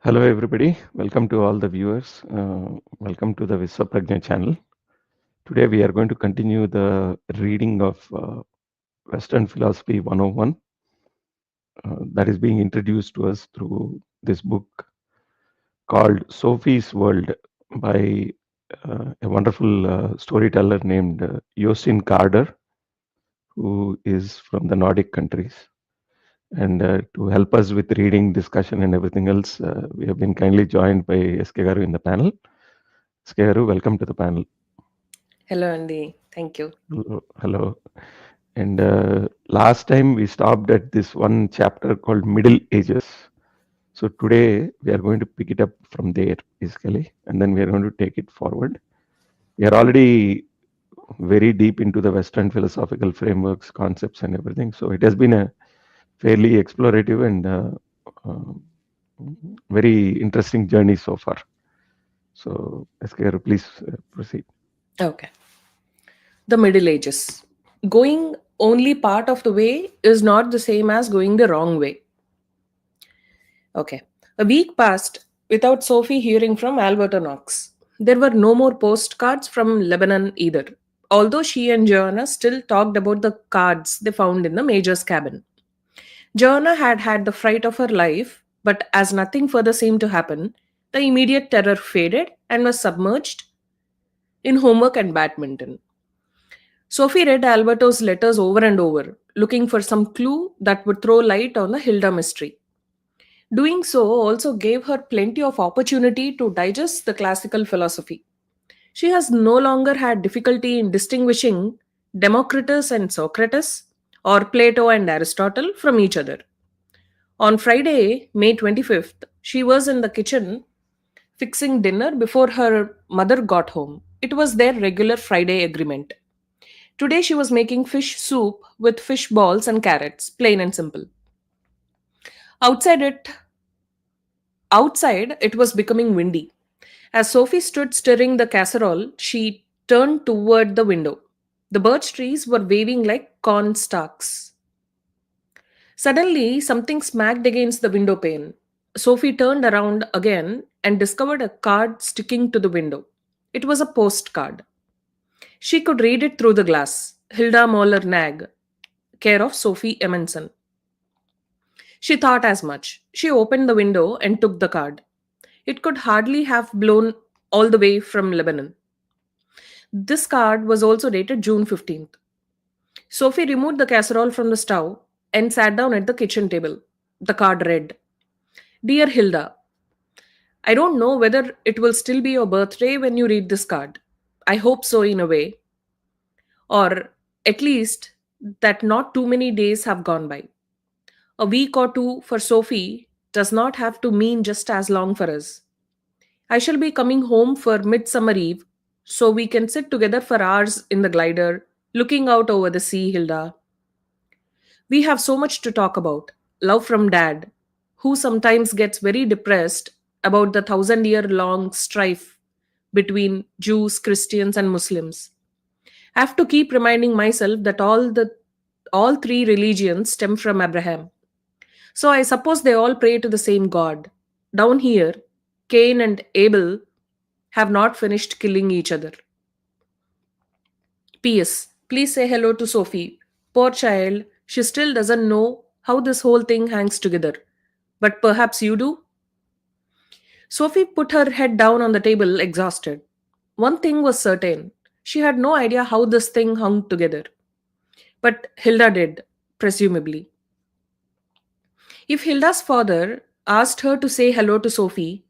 Hello, everybody. Welcome to all the viewers. Welcome to the Viswaprajna channel. Today, we are going to continue the reading of Western Philosophy 101 that is being introduced to us through this book called Sophie's World by a wonderful storyteller named Jostein Gaarder, who is from the Nordic countries. And to help us with reading, discussion, and everything else, we have been kindly joined by SK Garu in the panel. SK Garu, welcome to the panel. Hello, Andy. Thank you. Hello. Hello. And last time we stopped at this one chapter called Middle Ages. So today we are going to pick it up from there, basically, and then we are going to take it forward. We are already very deep into the Western philosophical frameworks, concepts, and everything. So it has been a fairly explorative and uh, very interesting journey so far. So, SK, please proceed. Okay. The Middle Ages. Going only part of the way is not the same as going the wrong way. Okay. A week passed without Sophie hearing from Alberta Knox. There were no more postcards from Lebanon either, although she and Joanna still talked about the cards they found in the Major's cabin. Joanna had had the fright of her life, but as nothing further seemed to happen, the immediate terror faded and was submerged in homework and badminton. Sophie read Alberto's letters over and over, looking for some clue that would throw light on the Hilda mystery. Doing so also gave her plenty of opportunity to digest the classical philosophy. She has no longer had difficulty in distinguishing Democritus and Socrates, or Plato and Aristotle, from each other. On Friday, May 25th, she was in the kitchen fixing dinner before her mother got home. It was their regular Friday agreement. Today she was making fish soup with fish balls and carrots, plain and simple. Outside it outside it was becoming windy. As Sophie stood stirring the casserole, she turned toward the window. The birch trees were waving like corn stalks. Suddenly, something smacked against the window pane. Sophie turned around again and discovered a card sticking to the window. It was a postcard. She could read it through the glass. Hilda Moller Nag, care of Sophie Amundsen. She thought as much. She opened the window and took the card. It could hardly have blown all the way from Lebanon. This card was also dated June 15th. Sophie removed the casserole from the stove and sat down at the kitchen table. The card read, Dear Hilda, I don't know whether it will still be your birthday when you read this card. I hope so, in a way. Or at least that not too many days have gone by. A week or two for Sophie does not have to mean just as long for us. I shall be coming home for Midsummer Eve, so we can sit together for hours in the glider, looking out over the sea, Hilda. We have so much to talk about. Love from Dad, who sometimes gets very depressed about the 1,000-year-long strife between Jews, Christians, and Muslims. I have to keep reminding myself that all three religions stem from Abraham. So I suppose they all pray to the same God. Down here, Cain and Abel have not finished killing each other. P.S. Please say hello to Sophie. Poor child, she still doesn't know how this whole thing hangs together. But perhaps you do? Sophie put her head down on the table, exhausted. One thing was certain. She had no idea how this thing hung together. But Hilda did, presumably. If Hilda's father asked her to say hello to Sophie,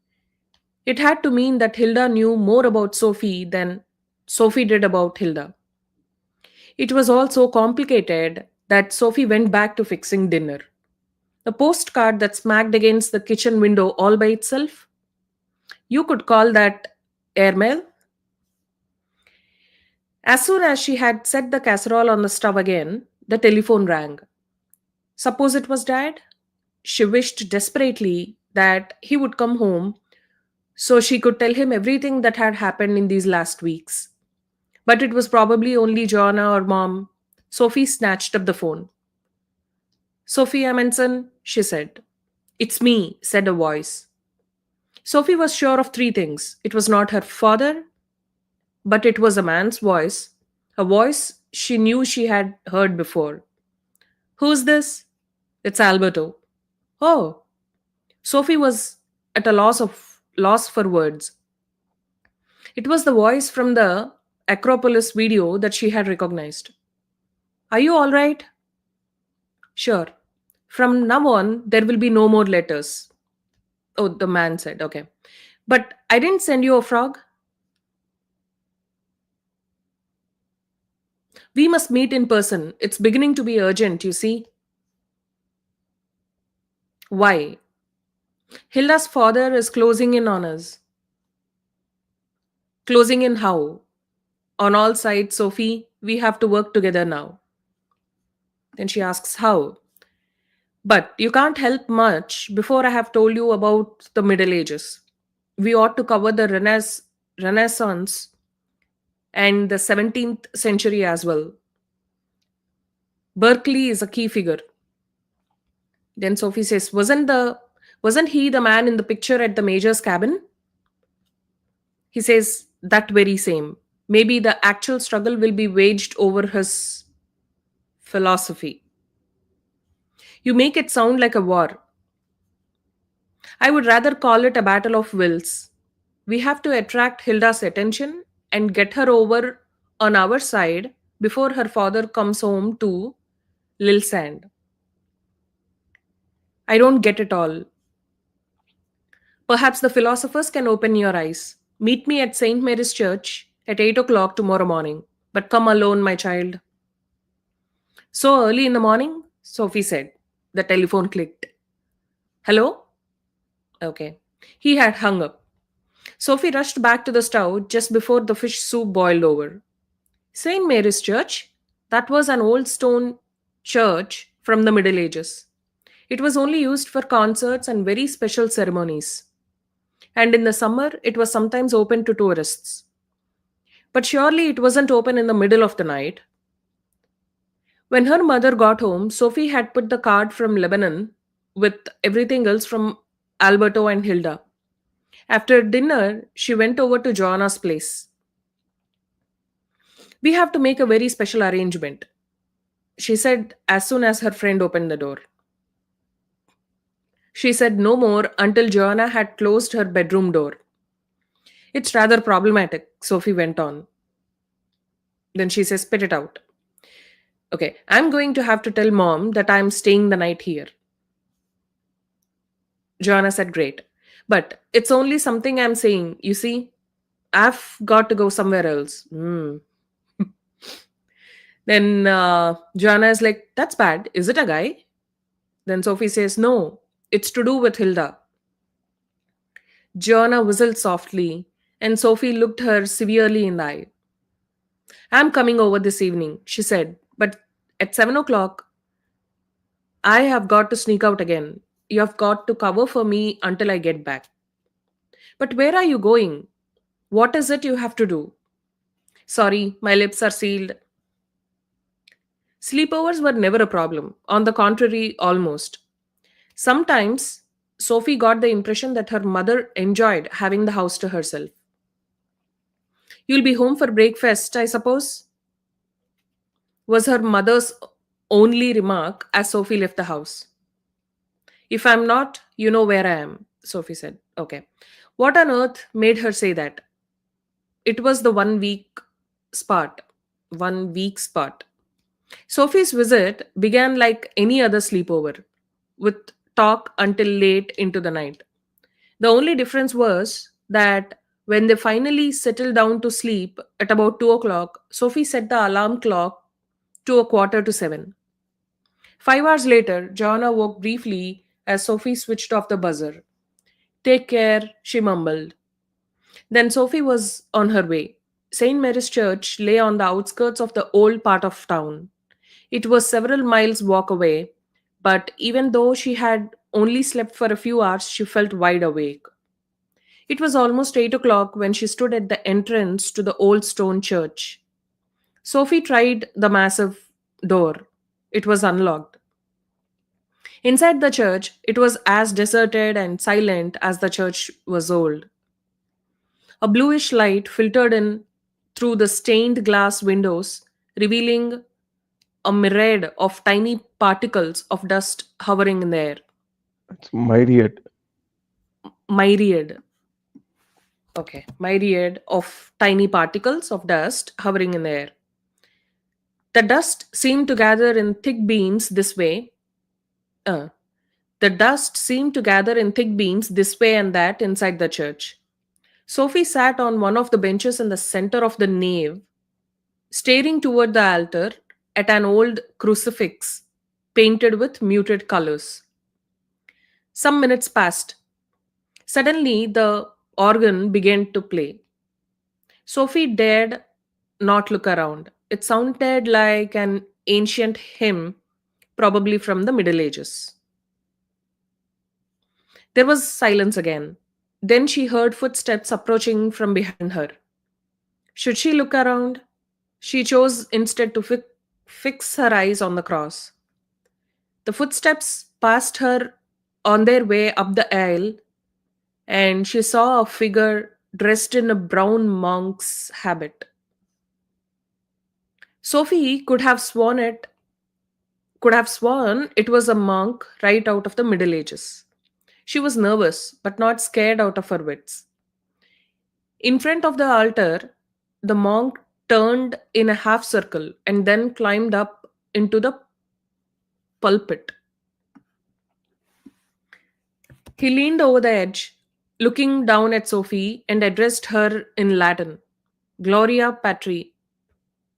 it had to mean that Hilda knew more about Sophie than Sophie did about Hilda. It was all so complicated that Sophie went back to fixing dinner. The postcard that smacked against the kitchen window all by itself? You could call that airmail. As soon as she had set the casserole on the stove again, the telephone rang. Suppose it was Dad? She wished desperately that he would come home so she could tell him everything that had happened in these last weeks. But it was probably only Joanna or Mom. Sophie snatched up the phone. Sophie Amundsen, she said. It's me, said a voice. Sophie was sure of three things. It was not her father, but it was a man's voice, a voice she knew she had heard before. Who's this? It's Alberto. Oh, Sophie was at a loss for words. It was the voice from the Acropolis video that she had recognized. Are you all right? Sure. From now on, there will be no more letters. Oh, the man said, okay. But I didn't send you a frog. We must meet in person. It's beginning to be urgent, you see. Why? Hilda's father is closing in on us. Closing in how? On all sides, Sophie, we have to work together now. Then she asks, how? But you can't help much before I have told you about the Middle Ages. We ought to cover the Renaissance and the 17th century as well. Berkeley is a key figure. Then Sophie says, wasn't he the man in the picture at the major's cabin? He says, that very same. Maybe the actual struggle will be waged over his philosophy. You make it sound like a war. I would rather call it a battle of wills. We have to attract Hilda's attention and get her over on our side before her father comes home to Lil Sand. I don't get it all. Perhaps the philosophers can open your eyes. Meet me at St. Mary's Church at 8 o'clock tomorrow morning. But come alone, my child. So early in the morning, Sophie said. The telephone clicked. Hello? Okay. He had hung up. Sophie rushed back to the stove just before the fish soup boiled over. St. Mary's Church? That was an old stone church from the Middle Ages. It was only used for concerts and very special ceremonies. And in the summer, it was sometimes open to tourists. But surely it wasn't open in the middle of the night. When her mother got home, Sophie had put the card from Lebanon with everything else from Alberto and Hilda. After dinner, she went over to Joanna's place. We have to make a very special arrangement, she said as soon as her friend opened the door. She said no more until Joanna had closed her bedroom door. It's rather problematic, Sophie went on. Then she says, spit it out. Okay, I'm going to have to tell mom that I'm staying the night here. Joanna said, great. But it's only something I'm saying. You see, I've got to go somewhere else. Then Joanna is like, that's bad. Is it a guy? Then Sophie says, no, it's to do with Hilda. Joanna whistled softly, and Sophie looked her severely in the eye. I'm coming over this evening, she said, but at 7 o'clock, I have got to sneak out again. You have got to cover for me until I get back. But where are you going? What is it you have to do? Sorry, my lips are sealed. Sleepovers were never a problem. On the contrary, almost. Sometimes, Sophie got the impression that her mother enjoyed having the house to herself. You'll be home for breakfast, I suppose? Was her mother's only remark as Sophie left the house. If I'm not, you know where I am, Sophie said. Okay. What on earth made her say that? It was the 1 week spot. 1 week spot. Sophie's visit began like any other sleepover, with talk until late into the night. The only difference was that when they finally settled down to sleep at about 2 o'clock, Sophie set the alarm clock to 6:15. 5 hours later, Joanna woke briefly as Sophie switched off the buzzer. Take care, she mumbled. Then Sophie was on her way. St. Mary's Church lay on the outskirts of the old part of town. It was several miles walk away, but even though she had only slept for a few hours, she felt wide awake. It was almost 8 o'clock when she stood at the entrance to the old stone church. Sophie tried the massive door. It was unlocked. Inside the church, it was as deserted and silent as the church was old. A bluish light filtered in through the stained glass windows, revealing a myriad of tiny particles of dust hovering in the air. It's myriad. Myriad. Okay. Myriad of tiny particles of dust hovering in the air. The dust seemed to gather in thick beams this way. Uh, the dust seemed to gather in thick beams this way and that inside the church. Sophie sat on one of the benches in the center of the nave, staring toward the altar at an old crucifix painted with muted colors. Some minutes passed. Suddenly, the organ began to play. Sophie dared not look around. It sounded like an ancient hymn, probably from the Middle Ages. There was silence again. Then she heard footsteps approaching from behind her. Should she look around? She chose instead to fix her eyes on the cross. The footsteps passed her on their way up the aisle, and she saw a figure dressed in a brown monk's habit. Sophie could have sworn it was a monk right out of the Middle Ages. She was nervous, but not scared out of her wits. In front of the altar, the monk turned in a half circle and then climbed up into the pulpit. He leaned over the edge, looking down at Sophie, and addressed her in Latin: Gloria Patri,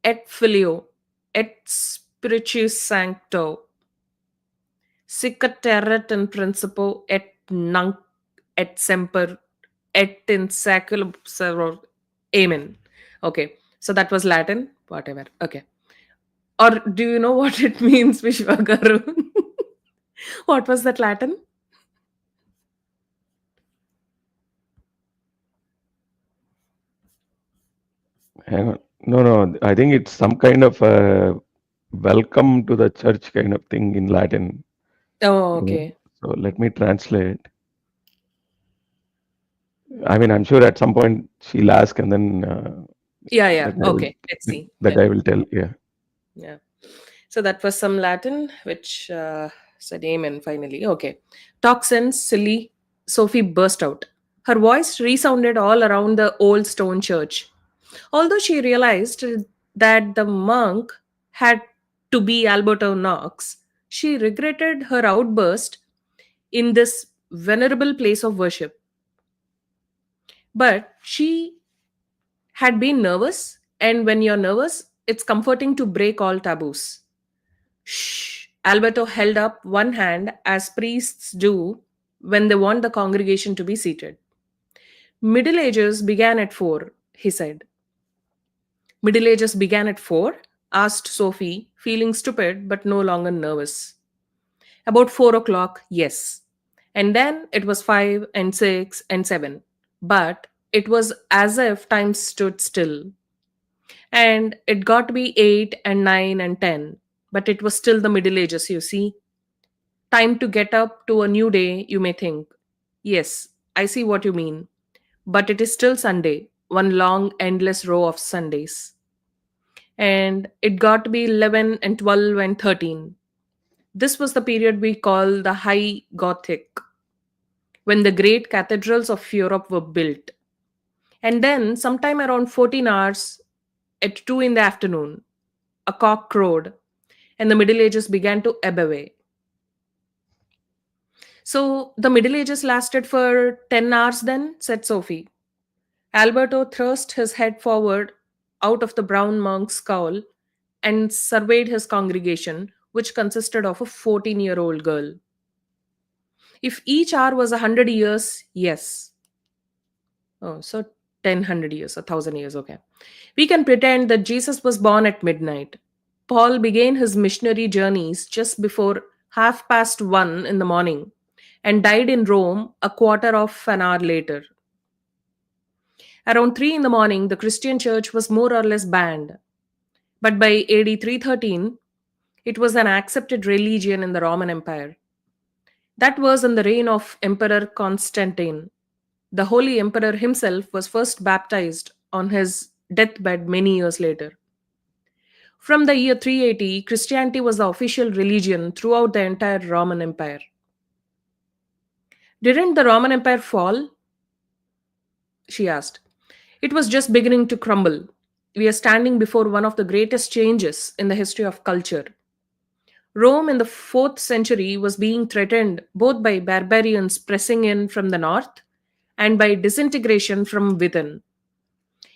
et Filio, et Spiritus Sancto, sic terret in principio, et nunc, et semper, et in saeculum servor. Amen. Okay, so that was Latin. Whatever. Okay. Or do you know what it means, Vishwagaru? What was that Latin? Hang on. No, no. I think it's some kind of welcome to the church kind of thing in Latin. Oh, You know. okay. So let me translate. I mean, I'm sure at some point she'll ask, and then Yeah, the yeah. guy will Okay. Let's see. the Yeah. guy will tell. Yeah. Yeah. So that was some Latin, which said amen finally. Okay. Talk sense, silly. Sophie burst out. Her voice resounded all around the old stone church. Although she realized that the monk had to be Alberto Knox, she regretted her outburst in this venerable place of worship. But she had been nervous, and when you're nervous, it's comforting to break all taboos. Shh! Alberto held up one hand as priests do when they want the congregation to be seated. Middle Ages began at 4, he said. Middle Ages began at 4? Asked Sophie, feeling stupid but no longer nervous. About 4 o'clock, yes. And then it was 5 and 6 and 7. But it was as if time stood still. And it got to be 8 and 9 and 10. But it was still the Middle Ages, you see. Time to get up to a new day, you may think. Yes, I see what you mean. But it is still Sunday, one long, endless row of Sundays. And it got to be 11 and 12 and 13. This was the period we call the High Gothic, when the great cathedrals of Europe were built. And then, sometime around 14 hours at 2 in the afternoon, a cock crowed, and the Middle Ages began to ebb away. So, the Middle Ages lasted for 10 hours then, said Sophie. Alberto thrust his head forward out of the brown monk's cowl and surveyed his congregation, which consisted of a 14-year-old girl. If each hour was 100 years, yes. Oh, so 10 100 years, 1,000 years, okay. We can pretend that Jesus was born at midnight. Paul began his missionary journeys just before 1:30 in the morning and died in Rome a quarter of an hour later. Around 3 in the morning, the Christian church was more or less banned. But by AD 313, it was an accepted religion in the Roman Empire. That was in the reign of Emperor Constantine. The Holy Emperor himself was first baptized on his deathbed many years later. From the year 380, Christianity was the official religion throughout the entire Roman Empire. Didn't the Roman Empire fall? She asked. It was just beginning to crumble. We are standing before one of the greatest changes in the history of culture. Rome in the 4th century was being threatened both by barbarians pressing in from the north and by disintegration from within.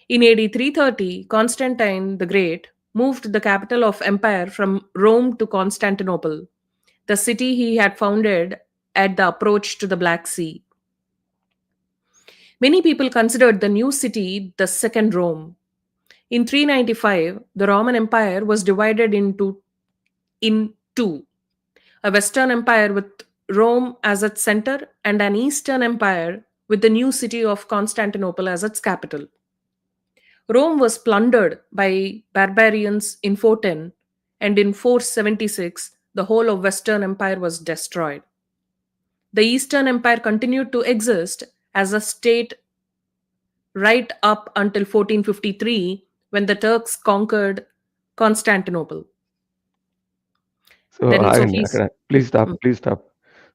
In AD 330, Constantine the Great moved the capital of empire from Rome to Constantinople, the city he had founded at the approach to the Black Sea. Many people considered the new city the Second Rome. In 395, the Roman Empire was divided in two: a Western Empire with Rome as its center, and an Eastern Empire with the new city of Constantinople as its capital. Rome was plundered by barbarians in 410, and in 476, the whole of Western Empire was destroyed. The Eastern Empire continued to exist as a state right up until 1453 when the Turks conquered Constantinople. So, Then Aganya, Sophie's. please stop, Hmm, please stop.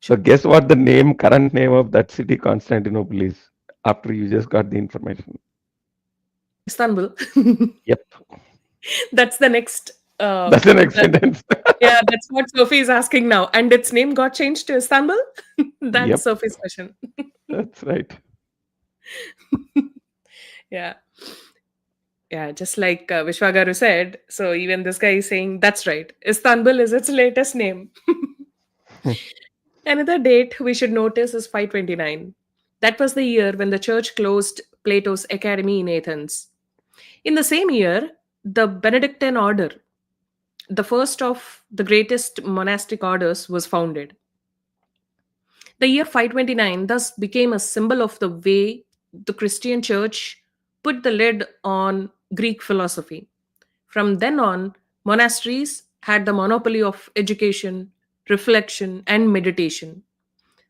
So, sure. guess what the current name of that city, Constantinople, is after you just got the information? Istanbul. Yep, That's the next. that's the next That, sentence. yeah, that's what Sophie is asking now. And its name got changed to Istanbul? That's Yep, Sophie's question. that's right. Yeah. Yeah, just like Vishwagaru said. So even this guy is saying, that's right. Istanbul is its latest name. Another date we should notice is 529. That was the year when the church closed Plato's academy in Athens. In the same year, the Benedictine order, the first of the greatest monastic orders, was founded. The year 529 thus became a symbol of the way the Christian church put the lid on Greek philosophy. From then on, monasteries had the monopoly of education, reflection, and meditation.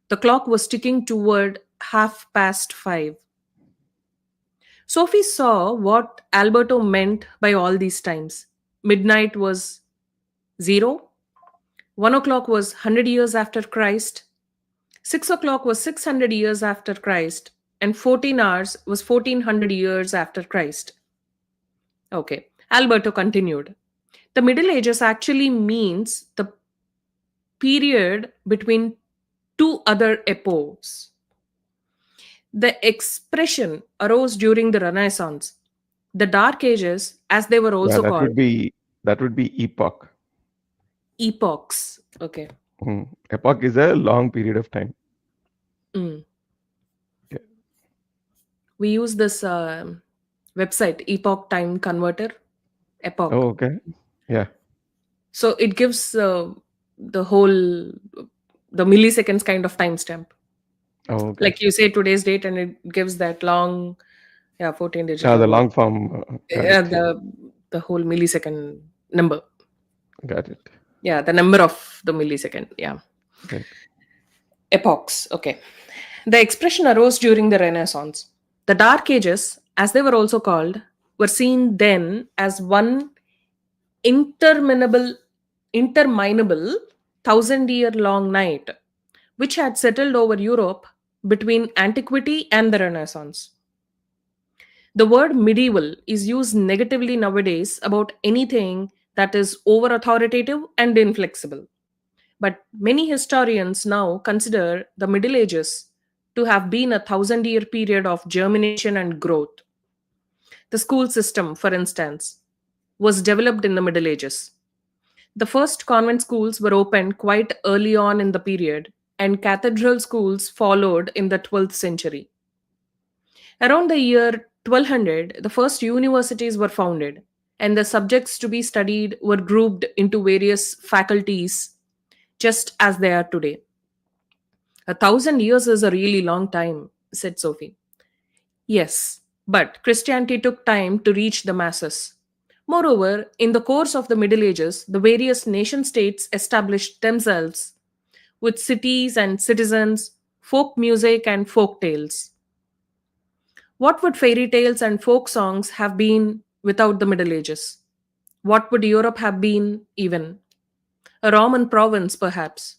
The clock was ticking toward 5:30. Sophie saw what Alberto meant by all these times. Midnight was 0, 1 o'clock was 100 years after Christ, 6 o'clock was 600 years after Christ, and 14 hours was 1400 years after Christ. Okay, Alberto continued. The Middle Ages actually means the period between two other epochs. The expression arose during the Renaissance. The Dark Ages, as they were Yeah, also called, that would be epoch. epochs. Okay. Epoch is a long period of time. Mm. Yeah. We use this website, Epoch Time Converter, Oh, Epoch. okay. Yeah. So it gives the whole, the milliseconds kind of timestamp. Oh, okay. Like you say today's date, and it gives that long, yeah, 14 digit Yeah, or the what. long form. Got Yeah, it. the whole millisecond number. Got it. Yeah, the number of the millisecond. Yeah. Right. Epochs. Okay. The expression arose during the Renaissance. The Dark Ages, as they were also called, were seen then as one interminable, interminable 1,000-year long night, which had settled over Europe between antiquity and the Renaissance. The word medieval is used negatively nowadays about anything that is over authoritative and inflexible. But many historians now consider the Middle Ages to have been a 1,000-year period of germination and growth. The school system, for instance, was developed in the Middle Ages. The first convent schools were opened quite early on in the period, and cathedral schools followed in the 12th century. Around the year 1200, the first universities were founded, and the subjects to be studied were grouped into various faculties, just as they are today. 1,000 years is a really long time, said Sophie. Yes, but Christianity took time to reach the masses. Moreover, in the course of the Middle Ages, the various nation states established themselves. with cities and citizens, folk music and folk tales. What would fairy tales and folk songs have been without the Middle Ages? What would Europe have been even? A Roman province, perhaps.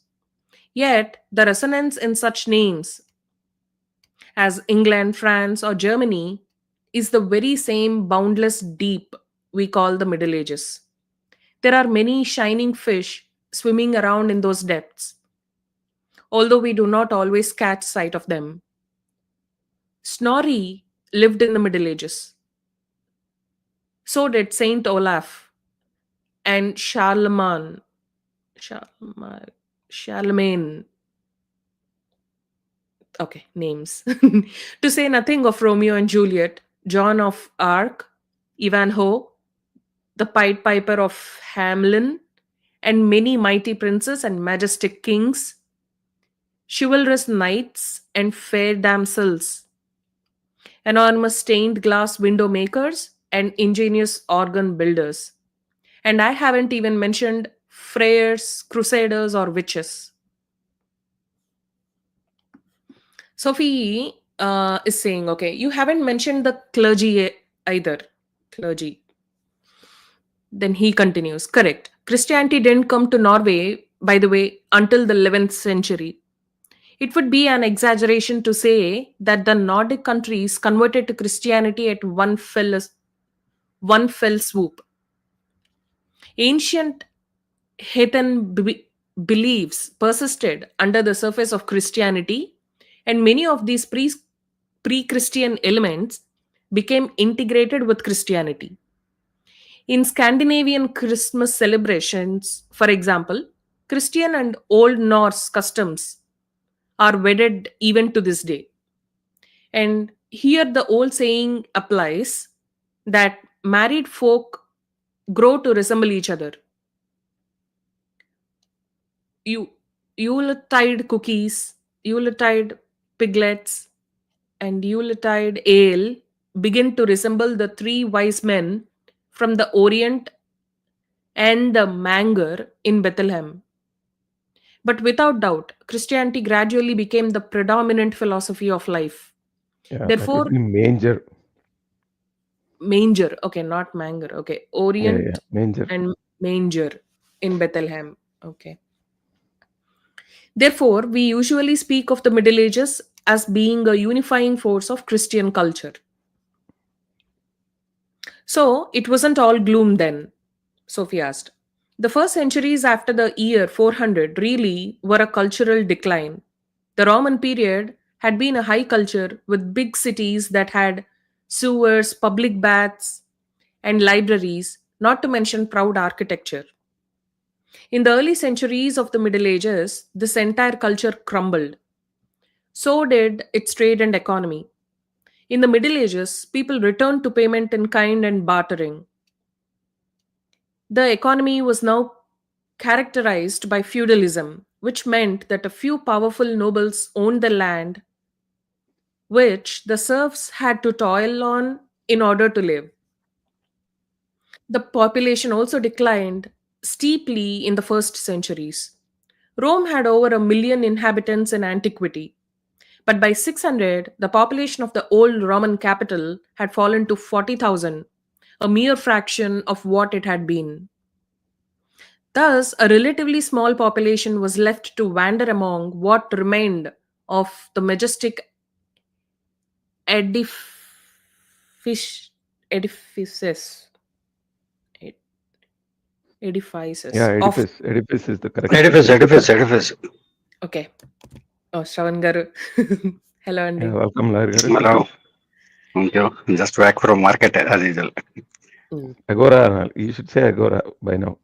Yet, the resonance in such names as England, France, or Germany is the very same boundless deep we call the Middle Ages. There are many shining fish swimming around in those depths, although we do not always catch sight of them. Snorri lived in the Middle Ages. So did Saint Olaf and Charlemagne. Charlemagne. Okay, names. To say nothing of Romeo and Juliet, Joan of Arc, Ivanhoe, the Pied Piper of Hamelin, and many mighty princes and majestic kings, chivalrous knights and fair damsels, enormous stained glass window makers, and ingenious organ builders. And I haven't even mentioned friars, crusaders, or witches. Sophie is saying, okay, you haven't mentioned the clergy either. Clergy. Then he continues, correct. Christianity didn't come to Norway, by the way, until the 11th century. It would be an exaggeration to say that the Nordic countries converted to Christianity at one fell swoop. Ancient heathen beliefs persisted under the surface of Christianity, and many of these pre Christian elements became integrated with Christianity. In Scandinavian Christmas celebrations, for example, Christian and Old Norse customs are wedded even to this day. And here the old saying applies that married folk grow to resemble each other. You Yuletide cookies, Yuletide piglets, and Yuletide ale begin to resemble the three wise men from the Orient and the manger in Bethlehem. But without doubt, Christianity gradually became the predominant philosophy of life. Yeah, that would Therefore, be manger. manger, okay, not manger, okay, Yeah, Orient manger. and manger in Bethlehem, okay. Therefore, we usually speak of the Middle Ages as being a unifying force of Christian culture. So, it wasn't all gloom then, Sophie asked. The first centuries after the year 400 really were a cultural decline. The Roman period had been a high culture with big cities that had sewers, public baths, and libraries, not to mention proud architecture. In the early centuries of the Middle Ages, this entire culture crumbled. So did its trade and economy. In the Middle Ages, people returned to payment in kind and bartering. The economy was now characterized by feudalism, which meant that a few powerful nobles owned the land which the serfs had to toil on in order to live. The population also declined steeply in the first centuries. Rome had over 1 million inhabitants in antiquity, but by 600, the population of the old Roman capital had fallen to 40,000, a mere fraction of what it had been. Thus, a relatively small population was left to wander among what remained of the majestic edific- edifices, ed- Yeah, edifices of. edifice. Edifice is the correct Edifice, phrase. edifice, edifice. Okay. Oh, Shravan garu. Hello, Yeah, Andy. welcome, Largaru. Hello. Thank you. Just back from market as usual. Mm. Agora. You should say Agora by now.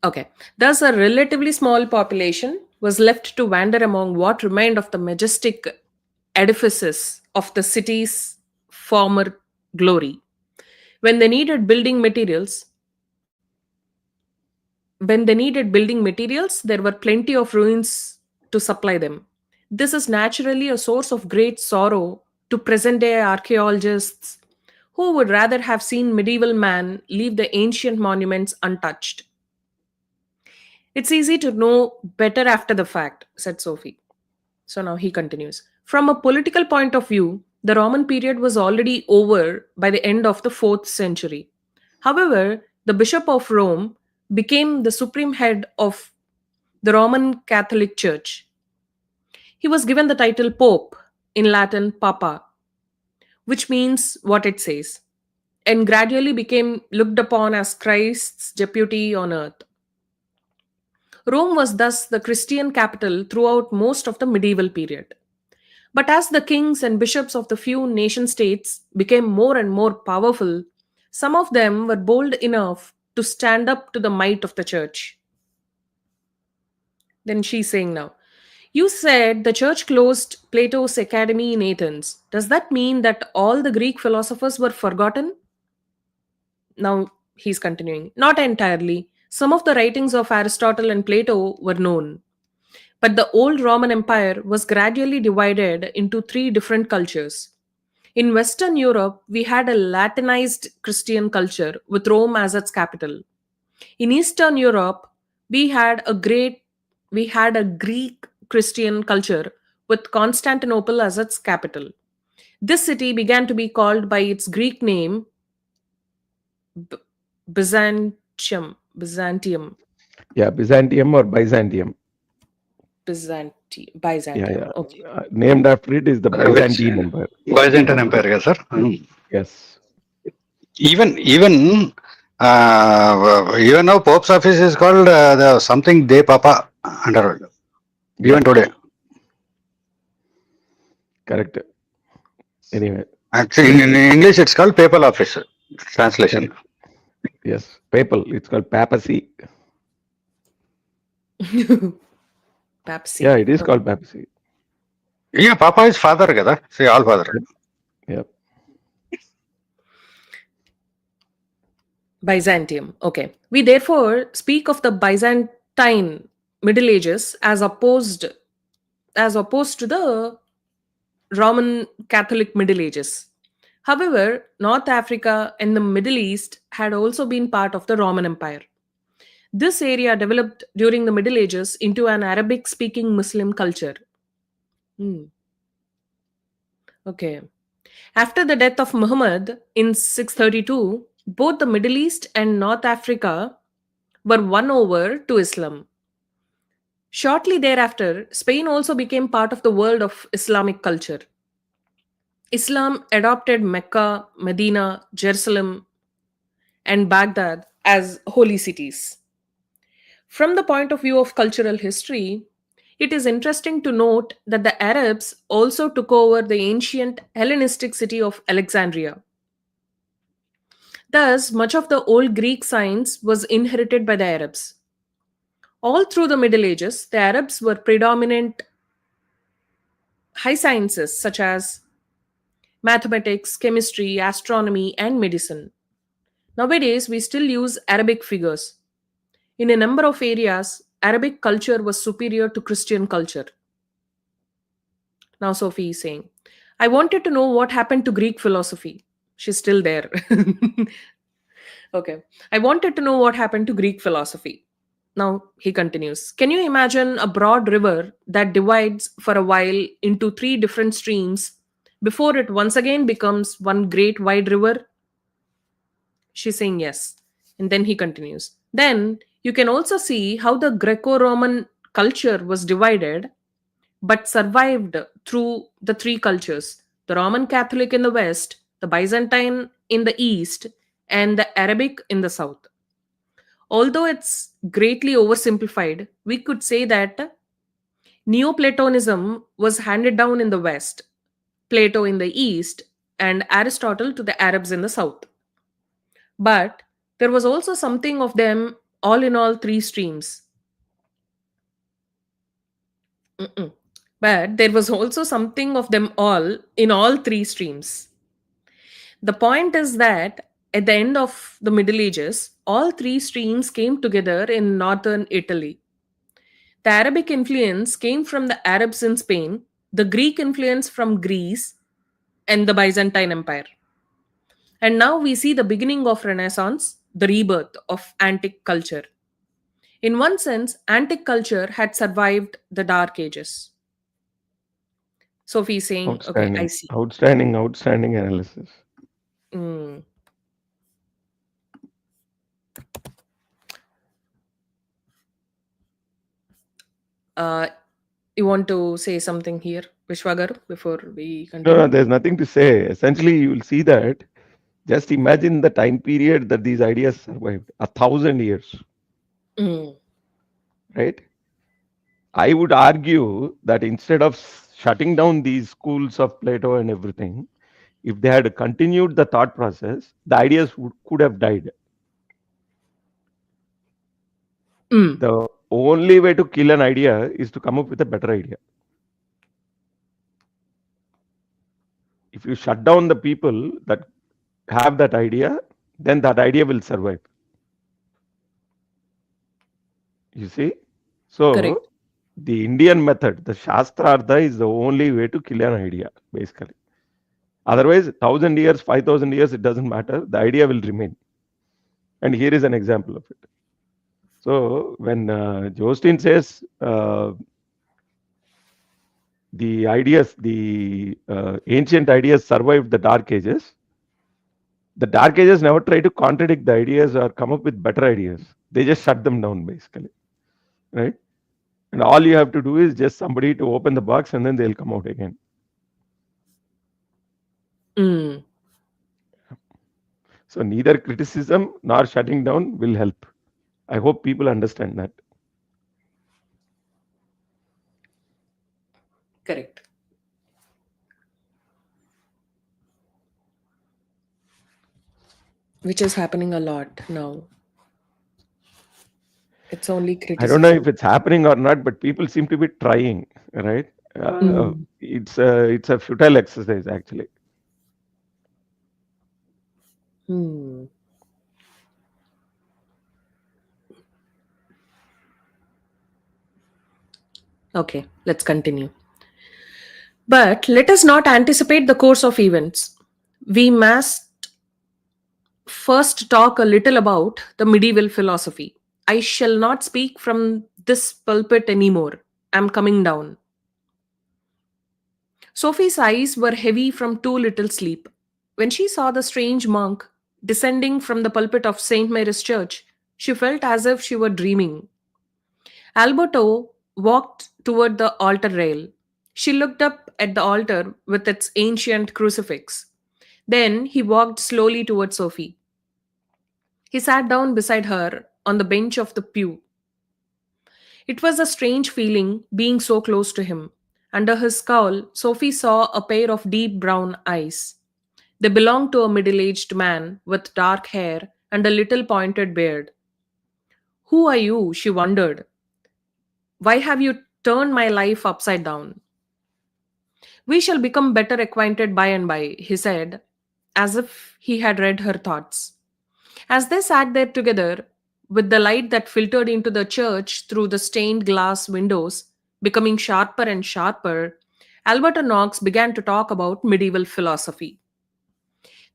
Okay. Thus, a relatively small population was left to wander among what remained of the majestic edifices of the city's former glory. When they needed building materials, there were plenty of ruins to supply them. This is naturally a source of great sorrow to present day archaeologists Who would rather have seen medieval man leave the ancient monuments untouched? It's easy to know better after the fact, said Sophie. So now he continues. From a political point of view, the Roman period was already over by the end of the 4th century. However, the Bishop of Rome became the supreme head of the Roman Catholic Church. He was given the title Pope, in Latin Papa, which means what it says, and gradually became looked upon as Christ's deputy on earth. Rome was thus the Christian capital throughout most of the medieval period. But as the kings and bishops of the few nation states became more and more powerful, some of them were bold enough to stand up to the might of the church. Then she's saying now, you said the church closed Plato's academy in Athens. Does that mean that all the Greek philosophers were forgotten? Now he's continuing. Not entirely. Some of the writings of Aristotle and Plato were known. But the old Roman Empire was gradually divided into three different cultures. In Western Europe, we had a Latinized Christian culture with Rome as its capital. In Eastern Europe, we had a Greek Christian culture with Constantinople as its capital. This city began to be called by its Greek name B- Byzantium. Yeah, Byzantium or Byzantium. Yeah, Byzantium. yeah. Okay. Named after it is the Which Byzantine Empire. Byzantine Empire, yes, sir. Yes. Even even now Pope's office is called the something De Papa under Yeah, even today. correct. Anyway, Actually, in English it's called Papal Office translation. yes, papal. It's called papacy. Papacy. Yeah, it is called papacy. Yeah, Papa is father kada. See, all father. Yep. Byzantium. Okay. We therefore speak of the Byzantine Middle Ages as opposed to the Roman Catholic Middle Ages. However, North Africa and the Middle East had also been part of the Roman Empire. This area developed during the Middle Ages into an Arabic speaking Muslim culture. Hmm. Okay. After the death of Muhammad in 632, both the Middle East and North Africa were won over to Islam. Shortly thereafter, Spain also became part of the world of Islamic culture. Islam adopted Mecca, Medina, Jerusalem, and Baghdad as holy cities. From the point of view of cultural history, it is interesting to note that the Arabs also took over the ancient Hellenistic city of Alexandria. Thus, much of the old Greek science was inherited by the Arabs. All through the Middle Ages, the Arabs were predominant high sciences such as mathematics, chemistry, astronomy, and medicine. Nowadays, we still use Arabic figures. In a number of areas, Arabic culture was superior to Christian culture. Now, Sophie is saying, I wanted to know what happened to Greek philosophy. She's still there. Okay. I wanted to know what happened to Greek philosophy. Now, he continues. Can you imagine a broad river that divides for a while into three different streams before it once again becomes one great wide river? She's saying yes. And then he continues. Then you can also see how the Greco Roman culture was divided but survived through the three cultures: the Roman Catholic in the West, the Byzantine in the East, and the Arabic in the South. Although it's greatly oversimplified, we could say that Neoplatonism was handed down in the West, Plato in the East, and Aristotle to the Arabs in the South. But there was also something of them all in all three streams. Mm-mm. But there was also something of them all in all three streams. The point is that at the end of the Middle Ages, all three streams came together in northern Italy. The Arabic influence came from the Arabs in Spain, the Greek influence from Greece, and the Byzantine Empire. And now we see the beginning of Renaissance, the rebirth of antique culture. In one sense, antique culture had survived the Dark Ages. Sophie is saying, okay, I Outstanding, see. outstanding, outstanding analysis. Mm. Uh, you want to say something here, Vishwagar, before we No, no, continue? there's nothing to say. Essentially, you will see that. Just imagine the time period that these ideas survived 1,000 years, Mm. right? I would argue that instead of shutting down these schools of Plato and everything, if they had continued the thought process, the ideas could have died. Mm. The only way to kill an idea is to come up with a better idea. If you shut down the people that have that idea, then that idea will survive. You see? So, Correct. the Indian method, the Shastrartha, is the only way to kill an idea, basically. Otherwise, 1,000 years, 5,000 years, it doesn't matter. The idea will remain. And here is an example of it. So, when Jostein says the ancient ideas survived the Dark Ages never try to contradict the ideas or come up with better ideas. They just shut them down, basically, right? And all you have to do is just somebody to open the box and then they'll come out again. Mm. So neither criticism nor shutting down will help. I hope people understand that. Correct. Which is happening a lot now. It's only I don't know if criticism. it's happening or not, but people seem to be trying, right? Mm. It's a futile exercise, actually. Hmm. Okay, let's continue. But let us not anticipate the course of events. We must first talk a little about the medieval philosophy. I shall not speak from this pulpit anymore. I'm coming down. Sophie's eyes were heavy from too little sleep. When she saw the strange monk descending from the pulpit of St. Mary's Church, she felt as if she were dreaming. Alberto walked toward the altar rail. She looked up at the altar with its ancient crucifix. Then he walked slowly toward Sophie. He sat down beside her on the bench of the pew. It was a strange feeling being so close to him. Under his scowl, Sophie saw a pair of deep brown eyes. They belonged to a middle aged man with dark hair and a little pointed beard. Who are you? She wondered. Why have you turned my life upside down? We shall become better acquainted by and by, he said, as if he had read her thoughts. As they sat there together, with the light that filtered into the church through the stained glass windows becoming sharper and sharper, Albert and Knox began to talk about medieval philosophy.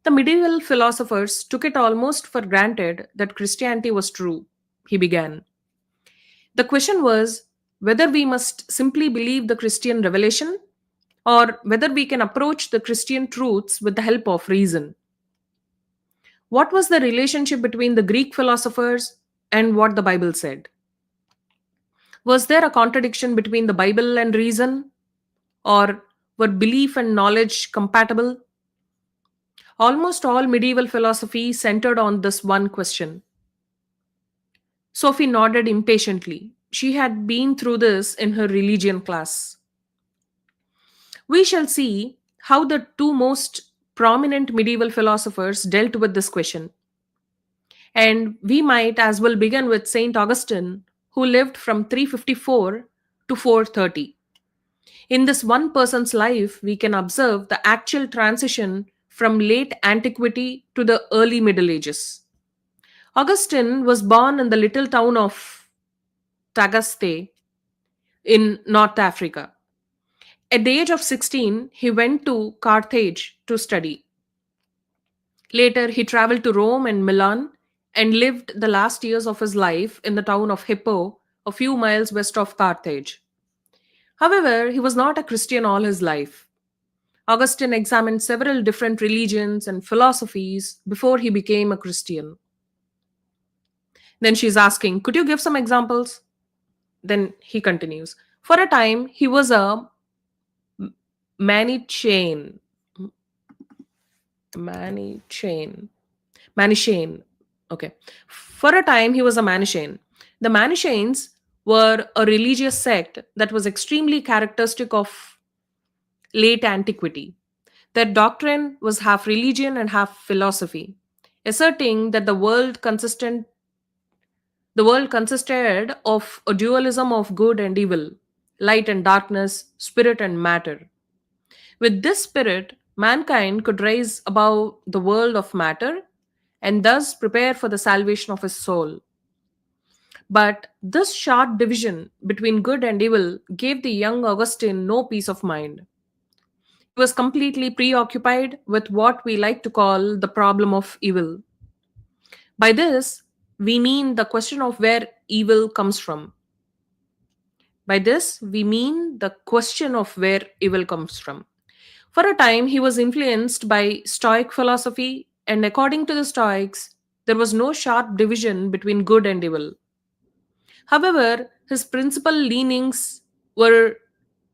The medieval philosophers took it almost for granted that Christianity was true, he began. The question was whether we must simply believe the Christian revelation or whether we can approach the Christian truths with the help of reason. What was the relationship between the Greek philosophers and what the Bible said? Was there a contradiction between the Bible and reason? Or were belief and knowledge compatible? Almost all medieval philosophy centered on this one question. Sophie nodded impatiently. She had been through this in her religion class. We shall see how the two most prominent medieval philosophers dealt with this question. And we might as well begin with St. Augustine, who lived from 354 to 430. In this one person's life, we can observe the actual transition from late antiquity to the early Middle Ages. Augustine was born in the little town of Tagaste in North Africa. At the age of 16, he went to Carthage to study. Later, he traveled to Rome and Milan and lived the last years of his life in the town of Hippo, a few miles west of Carthage. However, he was not a Christian all his life. Augustine examined several different religions and philosophies before he became a Christian. Then she's asking, could you give some examples? Then he continues. For a time, he was a Manichaean. Manichaean. Manichaean. Okay. For a time, he was a Manichaean. The Manichaeans were a religious sect that was extremely characteristic of late antiquity. Their doctrine was half religion and half philosophy, asserting that the world consisted of a dualism of good and evil, light and darkness, spirit and matter. With this spirit, mankind could rise above the world of matter and thus prepare for the salvation of his soul. But this sharp division between good and evil gave the young Augustine no peace of mind. He was completely preoccupied with what we like to call the problem of evil. By this, we mean the question of where evil comes from. By this, we mean the question of where evil comes from. For a time, he was influenced by Stoic philosophy, and according to the Stoics, there was no sharp division between good and evil. However, his principal leanings were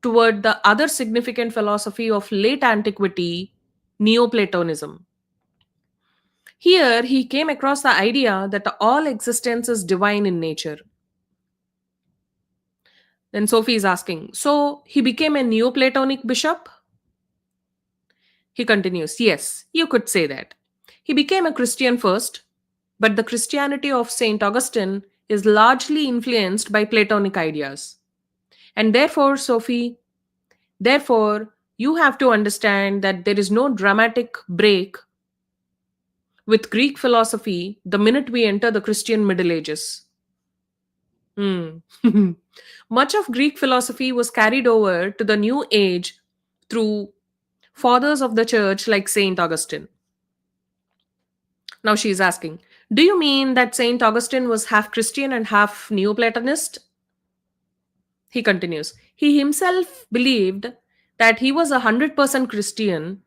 toward the other significant philosophy of late antiquity, Neoplatonism. Here, he came across the idea that all existence is divine in nature. Then Sophie is asking, so he became a Neoplatonic bishop? He continues, yes, you could say that. He became a Christian first, but the Christianity of St. Augustine is largely influenced by Platonic ideas. And therefore, Sophie, therefore, you have to understand that there is no dramatic break with Greek philosophy the minute we enter the Christian Middle Ages. Hmm. Much of Greek philosophy was carried over to the New Age through fathers of the church like Saint Augustine. Now she is asking, do you mean that Saint Augustine was half Christian and half Neoplatonist? He continues, he himself believed that he was 100% Christian,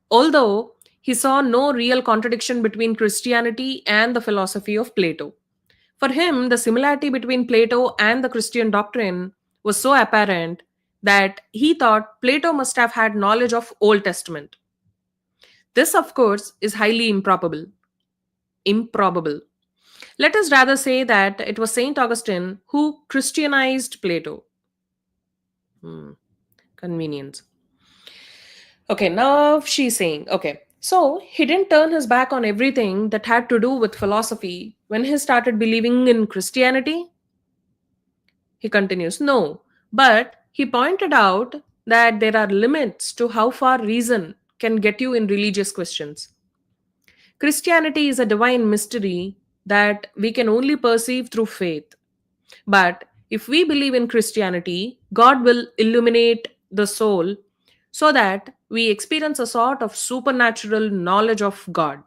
although he saw no real contradiction between Christianity and the philosophy of Plato. For him, the similarity between Plato and the Christian doctrine was so apparent that he thought Plato must have had knowledge of Old Testament. This, of course, is highly improbable. Improbable. Let us rather say that it was Saint Augustine who Christianized Plato. Convenience. Okay, now she's saying, okay, so he didn't turn his back on everything that had to do with philosophy when he started believing in Christianity? He continues, no, but he pointed out that there are limits to how far reason can get you in religious questions. Christianity is a divine mystery that we can only perceive through faith. But if we believe in Christianity, God will illuminate the soul so that we experience a sort of supernatural knowledge of God.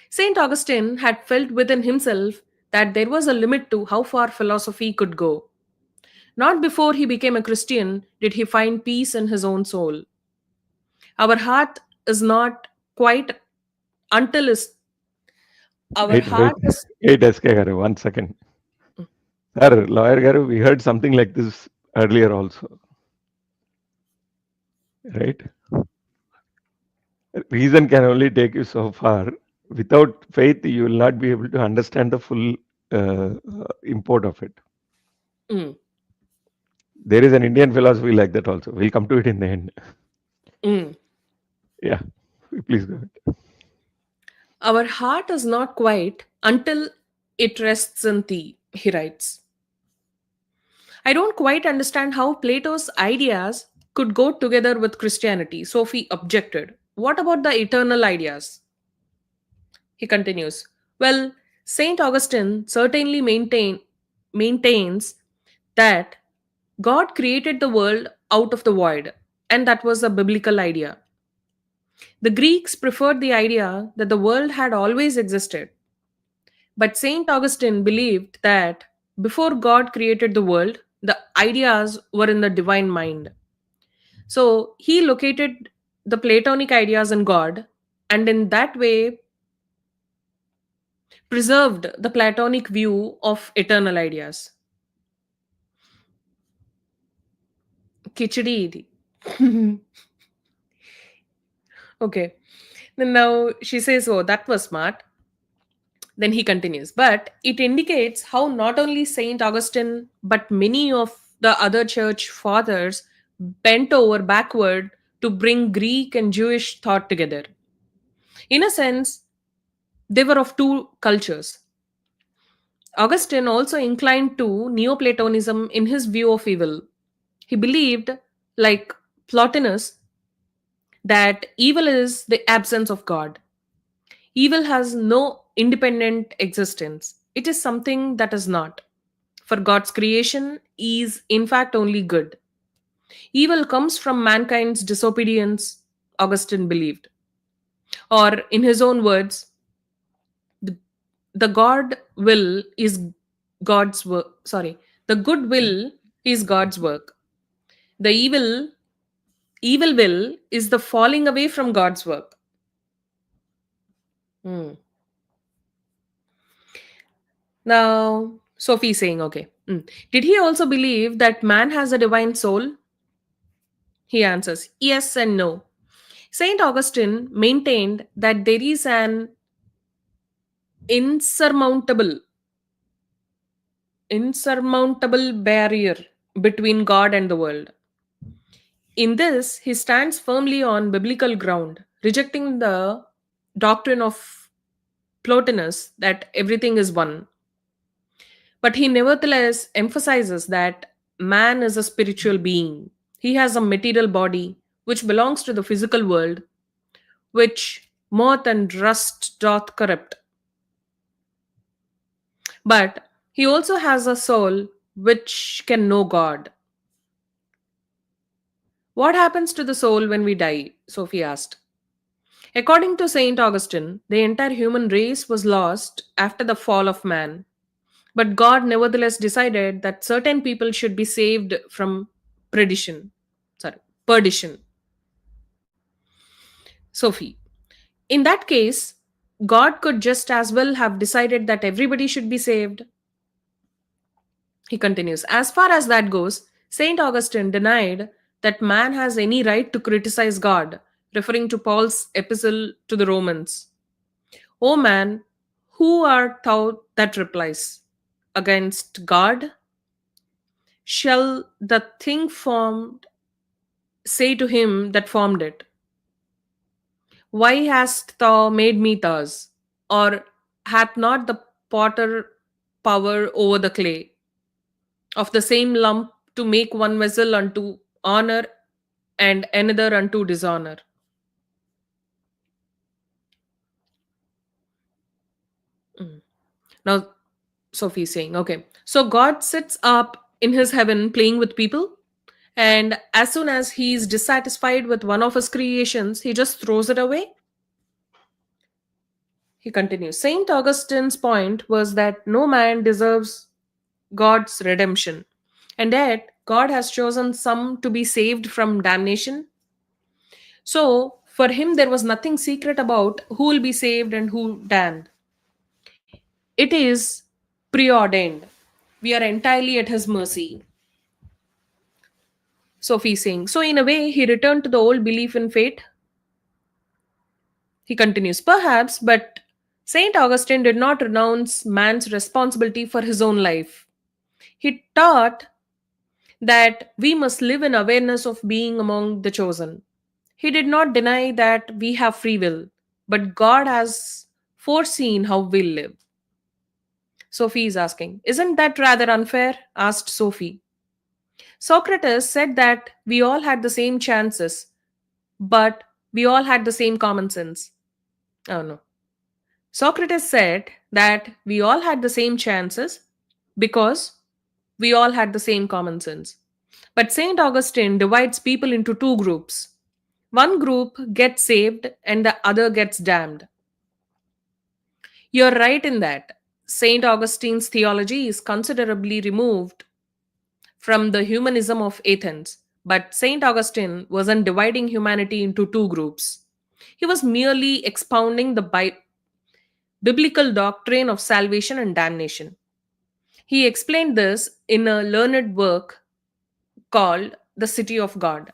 St. Augustine had felt within himself that there was a limit to how far philosophy could go. Not before he became a Christian did he find peace in his own soul. Our heart is not quite until is our Wait, wait, heart is wait, SK Garu, 1 second. Sir, lawyer Garu, we heard something like this earlier also, right? Reason can only take you so far. Without faith, you will not be able to understand the full import of it. Mm, There is an Indian philosophy like that also. We'll come to it in the end. mm. Yeah, please go ahead. Our heart is not quiet until it rests in thee, he writes. I don't quite understand how Plato's ideas could go together with Christianity, Sophie objected. What about the eternal ideas? He continues. Well, St. Augustine certainly maintains that God created the world out of the void, and that was a biblical idea. The Greeks preferred the idea that the world had always existed, but St. Augustine believed that before God created the world, the ideas were in the divine mind. So he located the Platonic ideas in God, and in that way preserved the Platonic view of eternal ideas. Khichdi idi. Okay. Then now she says, oh, that was smart. Then he continues, but it indicates how not only Saint Augustine, but many of the other church fathers bent over backward to bring Greek and Jewish thought together. In a sense, they were of two cultures. Augustine also inclined to Neoplatonism in his view of evil. He believed, like Plotinus, that evil is the absence of God. Evil has no independent existence, it is something that is not. For God's creation is, in fact, only good. Evil comes from mankind's disobedience, Augustine believed. Or, in his own words, the, the God will is God's work. Sorry, the good will is God's work. The evil will is the falling away from God's work. Hmm. Now, Sophie saying, okay. Did he also believe that man has a divine soul? He answers, yes and no. Saint Augustine maintained that there is an insurmountable, insurmountable barrier between God and the world. In this, he stands firmly on biblical ground, rejecting the doctrine of Plotinus that everything is one. But he nevertheless emphasizes that man is a spiritual being. He has a material body which belongs to the physical world, which moth and rust doth corrupt. But he also has a soul which can know God. What happens to the soul when we die? Sophie asked. According to St. Augustine, the entire human race was lost after the fall of man. But God nevertheless decided that certain people should be saved from perdition. Sorry, perdition. Sophie. In that case, God could just as well have decided that everybody should be saved. He continues, as far as that goes, St. Augustine denied that man has any right to criticize God, referring to Paul's epistle to the Romans. O man, who art thou that replies? Against God? Shall the thing formed say to him that formed it, why hast thou made me thus? Or hath not the potter power over the clay of the same lump to make one vessel unto honor and another unto dishonor? Mm. Now, Sophie is saying, okay, so God sits up in his heaven playing with people, and as soon as he's dissatisfied with one of his creations, he just throws it away. He continues, Saint Augustine's point was that no man deserves God's redemption, and yet God has chosen some to be saved from damnation. So, for him, there was nothing secret about who will be saved and who damned. It is preordained. We are entirely at his mercy. Sophie saying, so in a way, he returned to the old belief in fate. He continues, perhaps, but Saint Augustine did not renounce man's responsibility for his own life. He taught that we must live in awareness of being among the chosen. He did not deny that we have free will, but God has foreseen how we'll live. Sophie is asking, isn't that rather unfair? Asked Sophie. Socrates said that we all had the same chances, but we all had the same common sense. Oh no. Socrates said that we all had the same chances because we all had the same common sense. But St. Augustine divides people into two groups, One group gets saved and the other gets damned. You're right in that. St. Augustine's theology is considerably removed from the humanism of Athens, but St. Augustine wasn't dividing humanity into two groups. He was merely expounding the biblical doctrine of salvation and damnation. He explained this in a learned work called The City of God.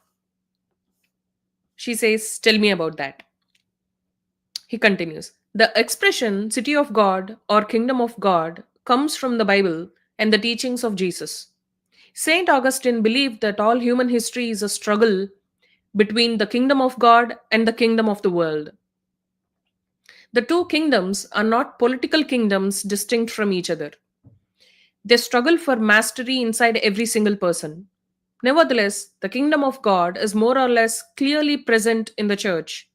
She says, "Tell me about that." He continues, "The expression city of God or kingdom of God comes from the Bible and the teachings of Jesus. St. Augustine believed that all human history is a struggle between the kingdom of God and the kingdom of the world. The two kingdoms are not political kingdoms distinct from each other. They struggle for mastery inside every single person. Nevertheless, the kingdom of God is more or less clearly present in the church,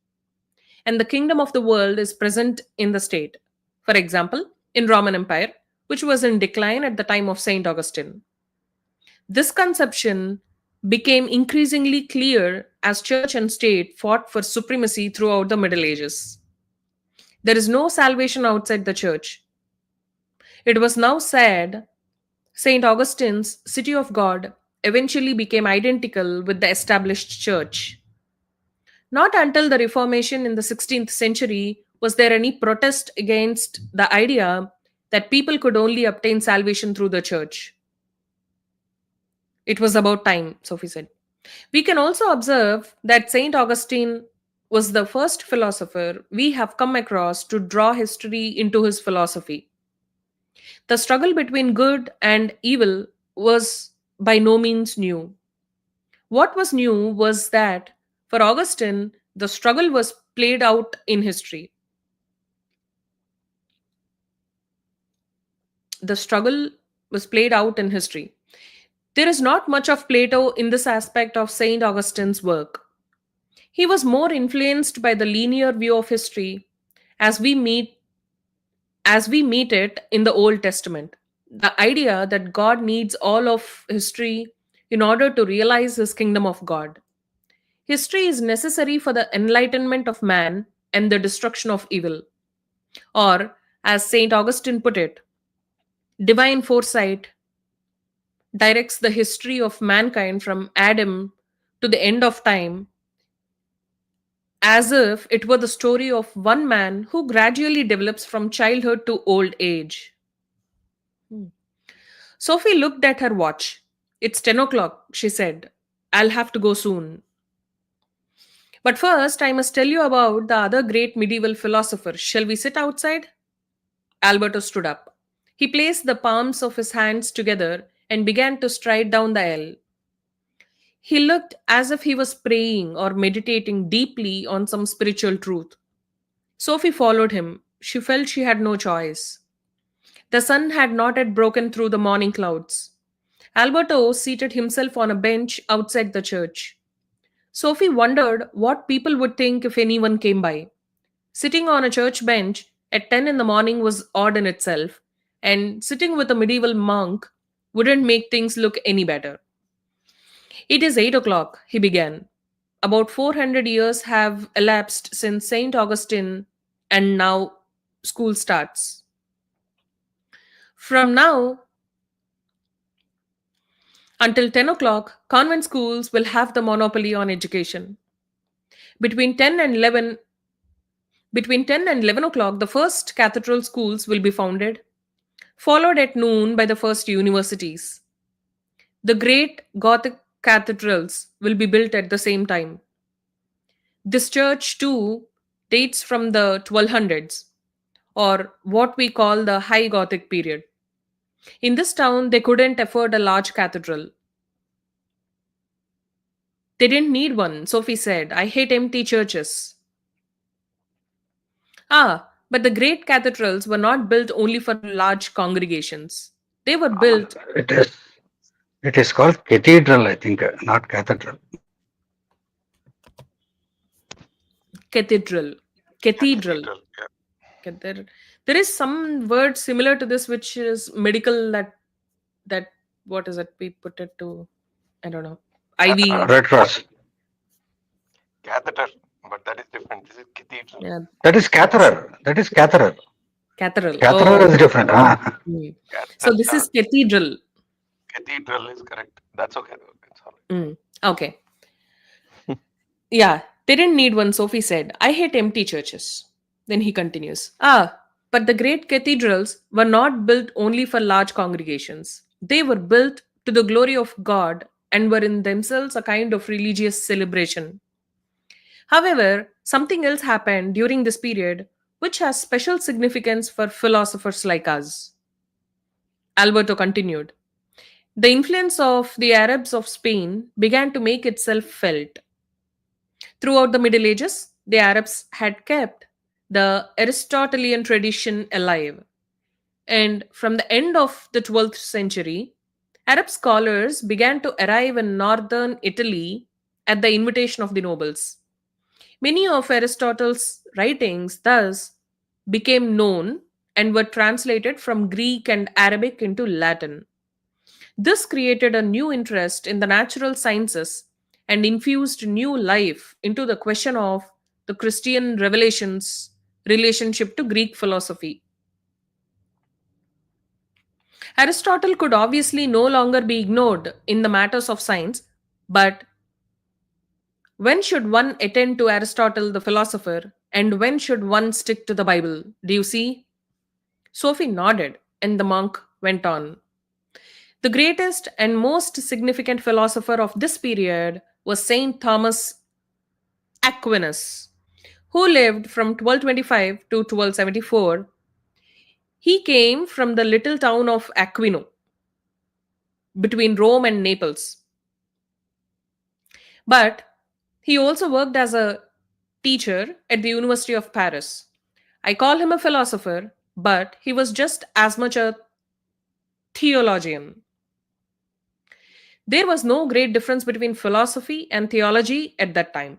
and the kingdom of the world is present in the state. For example, in Roman Empire, which was in decline at the time of St. Augustine. This conception became increasingly clear as church and state fought for supremacy throughout the Middle Ages. There is no salvation outside the church. It was now said St. Augustine's City of God eventually became identical with the established church. Not until the Reformation in the 16th century was there any protest against the idea that people could only obtain salvation through the church. It was about time, Sophie said. We can also observe that St. Augustine was the first philosopher we have come across to draw history into his philosophy. The struggle between good and evil was by no means new. What was new was that for Augustine, the struggle was played out in history. The struggle was played out in history. There is not much of Plato in this aspect of St. Augustine's work. He was more influenced by the linear view of history as we meet it in the Old Testament. The idea that God needs all of history in order to realize his kingdom of God. History is necessary for the enlightenment of man and the destruction of evil. Or, as St. Augustine put it, divine foresight directs the history of mankind from Adam to the end of time as if it were the story of one man who gradually develops from childhood to old age. Hmm. Sophie looked at her watch. "It's 10 o'clock," she said. "I'll have to go soon. But first, I must tell you about the other great medieval philosopher. Shall we sit outside?" Alberto stood up. He placed the palms of his hands together and began to stride down the aisle. He looked as if he was praying or meditating deeply on some spiritual truth. Sophie followed him. She felt she had no choice. The sun had not yet broken through the morning clouds. Alberto seated himself on a bench outside the church. Sophie wondered what people would think if anyone came by. Sitting on a church bench at 10 in the morning was odd in itself, and sitting with a medieval monk wouldn't make things look any better. "It is 8 o'clock," he began. "About 400 years have elapsed since St. Augustine, and now school starts. From now until 10 o'clock, convent schools will have the monopoly on education. Between 10 and 11 Between 10 and 11 o'clock, the first cathedral schools will be founded, followed at noon by the first universities. The great Gothic cathedrals will be built at the same time. This church, too, dates from the 1200s, or what we call the High Gothic period. In this town, they couldn't afford a large cathedral. They didn't need one, Sophie said. I hate empty churches. Ah, but the great cathedrals were not built only for large congregations. They were built It is. It is called cathedral, I think, not cathedral. cathedral. Cathedral. There, there is some word similar to this which is medical that what is it? We put it to I don't know. IV. Red Cross. catheter, but that is different. This is cathedral. Yeah, That is that's catheter. That is catheter. cathedral. Catheter Oh, is different. Ah. mm. So this Catheter. is cathedral. Cathedral is correct. That's okay though. It's all Mm. Okay. Yeah, they didn't need one, Sophie said. I hate empty churches. Then he continues. Ah, but the great cathedrals were not built only for large congregations. They were built to the glory of God and were in themselves a kind of religious celebration. However, something else happened during this period which has special significance for philosophers like us. Alberto continued. The influence of the Arabs of Spain began to make itself felt. Throughout the Middle Ages, the Arabs had kept the Aristotelian tradition alive. And from the end of the 12th century, Arab scholars began to arrive in northern Italy at the invitation of the nobles. Many of Aristotle's writings thus became known and were translated from Greek and Arabic into Latin. This created a new interest in the natural sciences and infused new life into the question of the Christian revelations relationship to Greek philosophy. Aristotle could obviously no longer be ignored in the matters of science, but when should one attend to Aristotle the philosopher and when should one stick to the Bible? Do you see? Sophie nodded and the monk went on. The greatest and most significant philosopher of this period was Saint Thomas Aquinas, who lived from 1225 to 1274. He came from the little town of Aquino between Rome and Naples. But he also worked as a teacher at the University of Paris. I call him a philosopher, but he was just as much a theologian. There was no great difference between philosophy and theology at that time.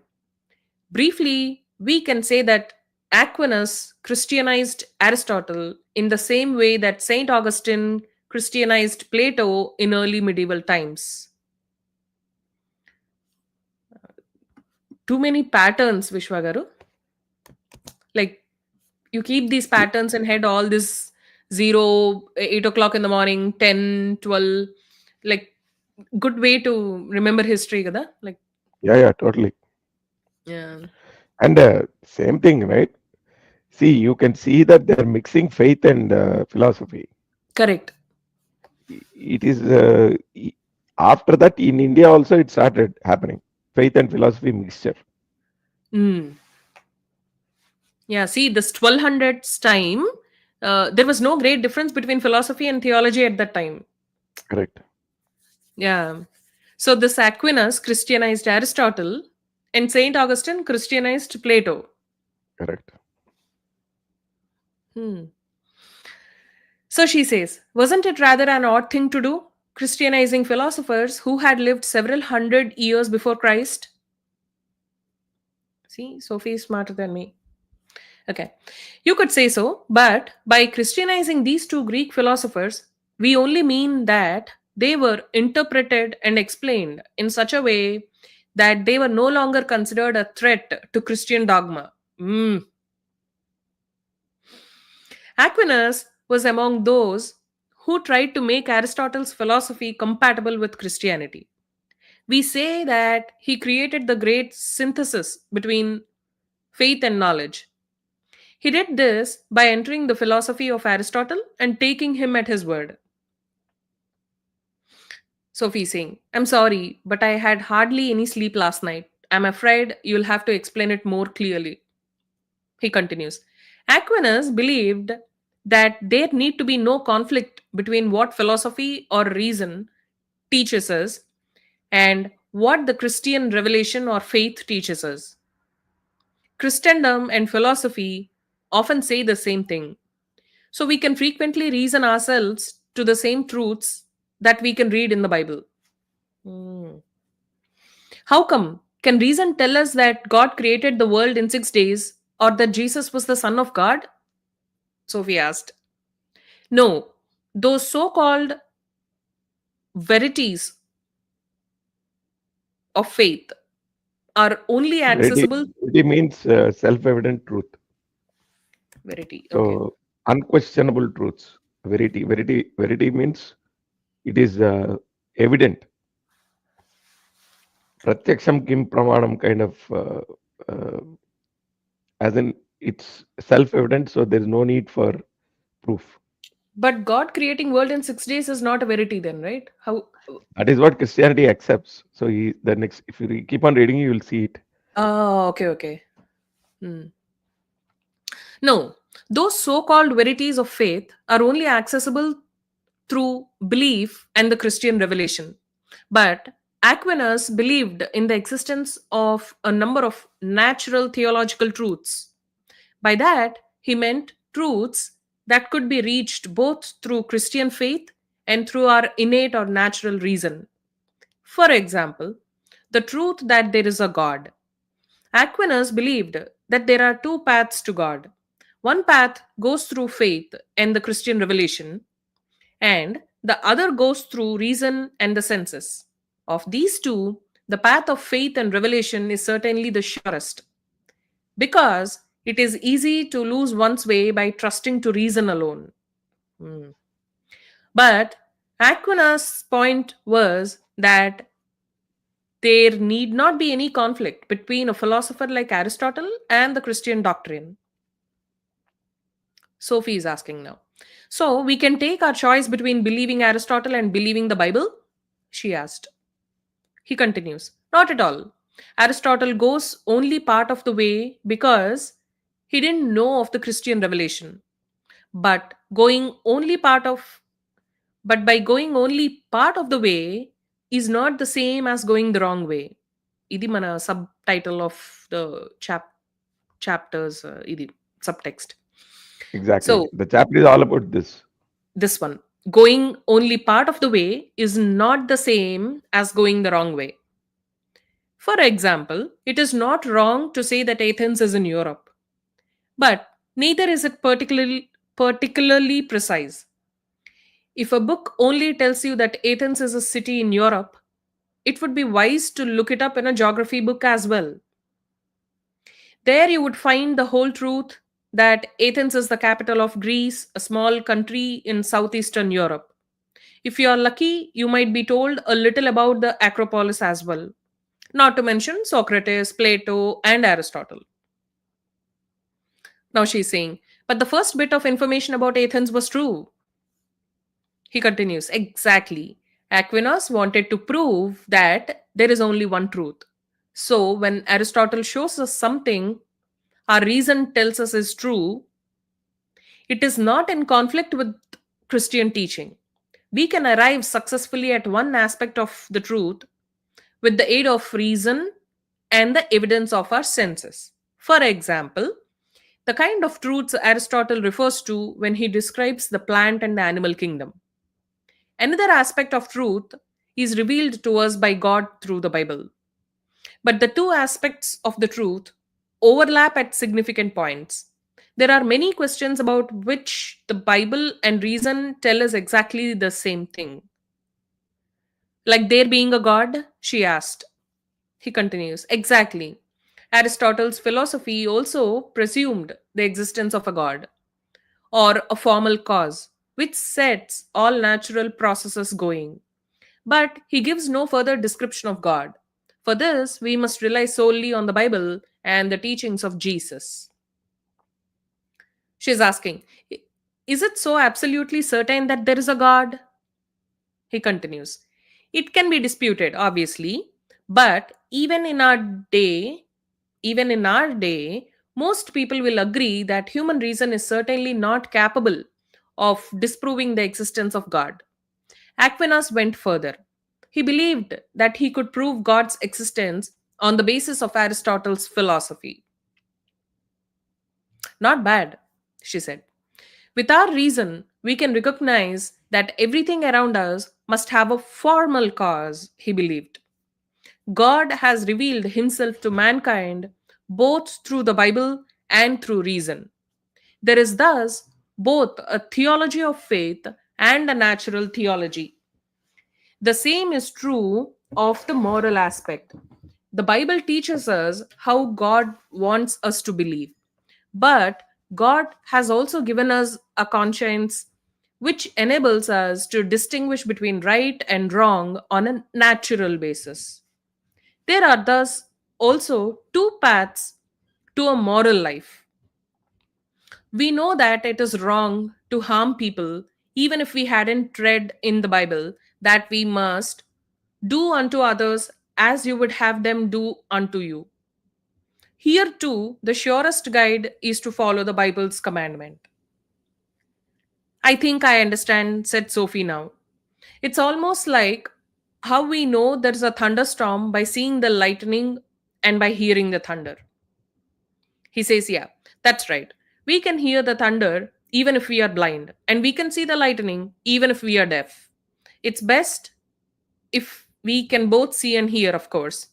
Briefly, we can say that Aquinas Christianized Aristotle in the same way that St. Augustine Christianized Plato in early medieval times. Too many patterns, Vishwagaru. Like, you keep these patterns in head, all this 0, 8 o'clock in the morning, 10, 12. Like, good way to remember history, kada? Like, yeah, totally. yeah, And same thing, right? See, you can see that they're mixing faith and philosophy. correct. It is after that in India also it started happening. Faith and philosophy mixture. Mm. Yeah, see, this 1200s time, there was no great difference between philosophy and theology at that time. Correct. Yeah. So this Aquinas Christianized Aristotle and Saint Augustine Christianized Plato. Correct. Hmm. So she says, wasn't it rather an odd thing to do? Christianizing philosophers who had lived several hundred years before Christ? See, Sophie is smarter than me. Okay. You could say so, but by Christianizing these two Greek philosophers, we only mean that they were interpreted and explained in such a way that they were no longer considered a threat to Christian dogma. Mm. Aquinas was among those who tried to make Aristotle's philosophy compatible with Christianity. We say that he created the great synthesis between faith and knowledge. He did this by entering the philosophy of Aristotle and taking him at his word. Sophie saying, I'm sorry, but I had hardly any sleep last night. I'm afraid you'll have to explain it more clearly. He continues. Aquinas believed that there need to be no conflict between what philosophy or reason teaches us and what the Christian revelation or faith teaches us. Christendom and philosophy often say the same thing. So we can frequently reason ourselves to the same truths that we can read in the Bible. Hmm. How come? Can reason tell us that God created the world in 6 days or that Jesus was the Son of God? Sophie asked. No, those so called verities of faith are only Verity, accessible. verity means self-evident truth. Verity. Okay. So unquestionable truths. Verity means it is evident. Pratyaksham kim pramanam kind of, uh, as in it's self-evident, so there is no need for proof. But God creating world in 6 days is not a verity then, right? How? That is what Christianity accepts. So the next, if you keep on reading, you will see it. Oh, okay, okay. Hmm. No, those so-called verities of faith are only accessible through belief and the Christian revelation. But Aquinas believed in the existence of a number of natural theological truths. By that, he meant truths that could be reached both through Christian faith and through our innate or natural reason. For example, the truth that there is a God. Aquinas believed that there are two paths to God. One path goes through faith and the Christian revelation, and the other goes through reason and the senses. Of these two, the path of faith and revelation is certainly the surest, because it is easy to lose one's way by trusting to reason alone. Hmm. But Aquinas' point was that there need not be any conflict between a philosopher like Aristotle and the Christian doctrine. Sophie is asking now. So we can take our choice between believing Aristotle and believing the Bible? She asked. He continues. Not at all. Aristotle goes only part of the way because he didn't know of the Christian revelation. But going only part of but by going only part of the way is not the same as going the wrong way. Idi mana subtitle of the chapters, idi subtext. Exactly. So The chapter is all about this. this one, going only part of the way is not the same as going the wrong way. For example, it is not wrong to say that Athens is in Europe, but neither is it particularly precise. If a book only tells you that Athens is a city in Europe, it would be wise to look it up in a geography book as well. There you would find the whole truth that Athens is the capital of Greece, a small country in southeastern Europe. If you are lucky, you might be told a little about the Acropolis as well, not to mention Socrates, Plato, and Aristotle. Now she's saying, but the first bit of information about Athens was true. He continues, exactly. Aquinas wanted to prove that there is only one truth. So when Aristotle shows us something our reason tells us is true, it is not in conflict with Christian teaching. We can arrive successfully at one aspect of the truth with the aid of reason and the evidence of our senses. For example, the kind of truths Aristotle refers to when he describes the plant and the animal kingdom. Another aspect of truth is revealed to us by God through the Bible. But the two aspects of the truth overlap at significant points. There are many questions about which the Bible and reason tell us exactly the same thing. Like there being a God? She asked. He continues. Exactly. Aristotle's philosophy also presumed the existence of a God or a formal cause, which sets all natural processes going. But he gives no further description of God. For this, we must rely solely on the Bible and the teachings of Jesus. She's asking, is it so absolutely certain that there is a God? He continues, it can be disputed, obviously, but even in our day, most people will agree that human reason is certainly not capable of disproving the existence of God. Aquinas went further. He believed that he could prove God's existence on the basis of Aristotle's philosophy. Not bad, she said. With our reason, we can recognize that everything around us must have a formal cause, he believed. God has revealed himself to mankind both through the Bible and through reason. There is thus both a theology of faith and a natural theology. The same is true of the moral aspect. The Bible teaches us how God wants us to believe. But God has also given us a conscience which enables us to distinguish between right and wrong on a natural basis. There are thus also two paths to a moral life. We know that it is wrong to harm people, even if we hadn't read in the Bible that we must do unto others as you would have them do unto you. Here too, the surest guide is to follow the Bible's commandment. I think I understand, said Sophie now. It's almost like how we know there's a thunderstorm by seeing the lightning and by hearing the thunder. He says, yeah, that's right. We can hear the thunder even if we are blind, and we can see the lightning even if we are deaf. It's best if we can both see and hear, of course.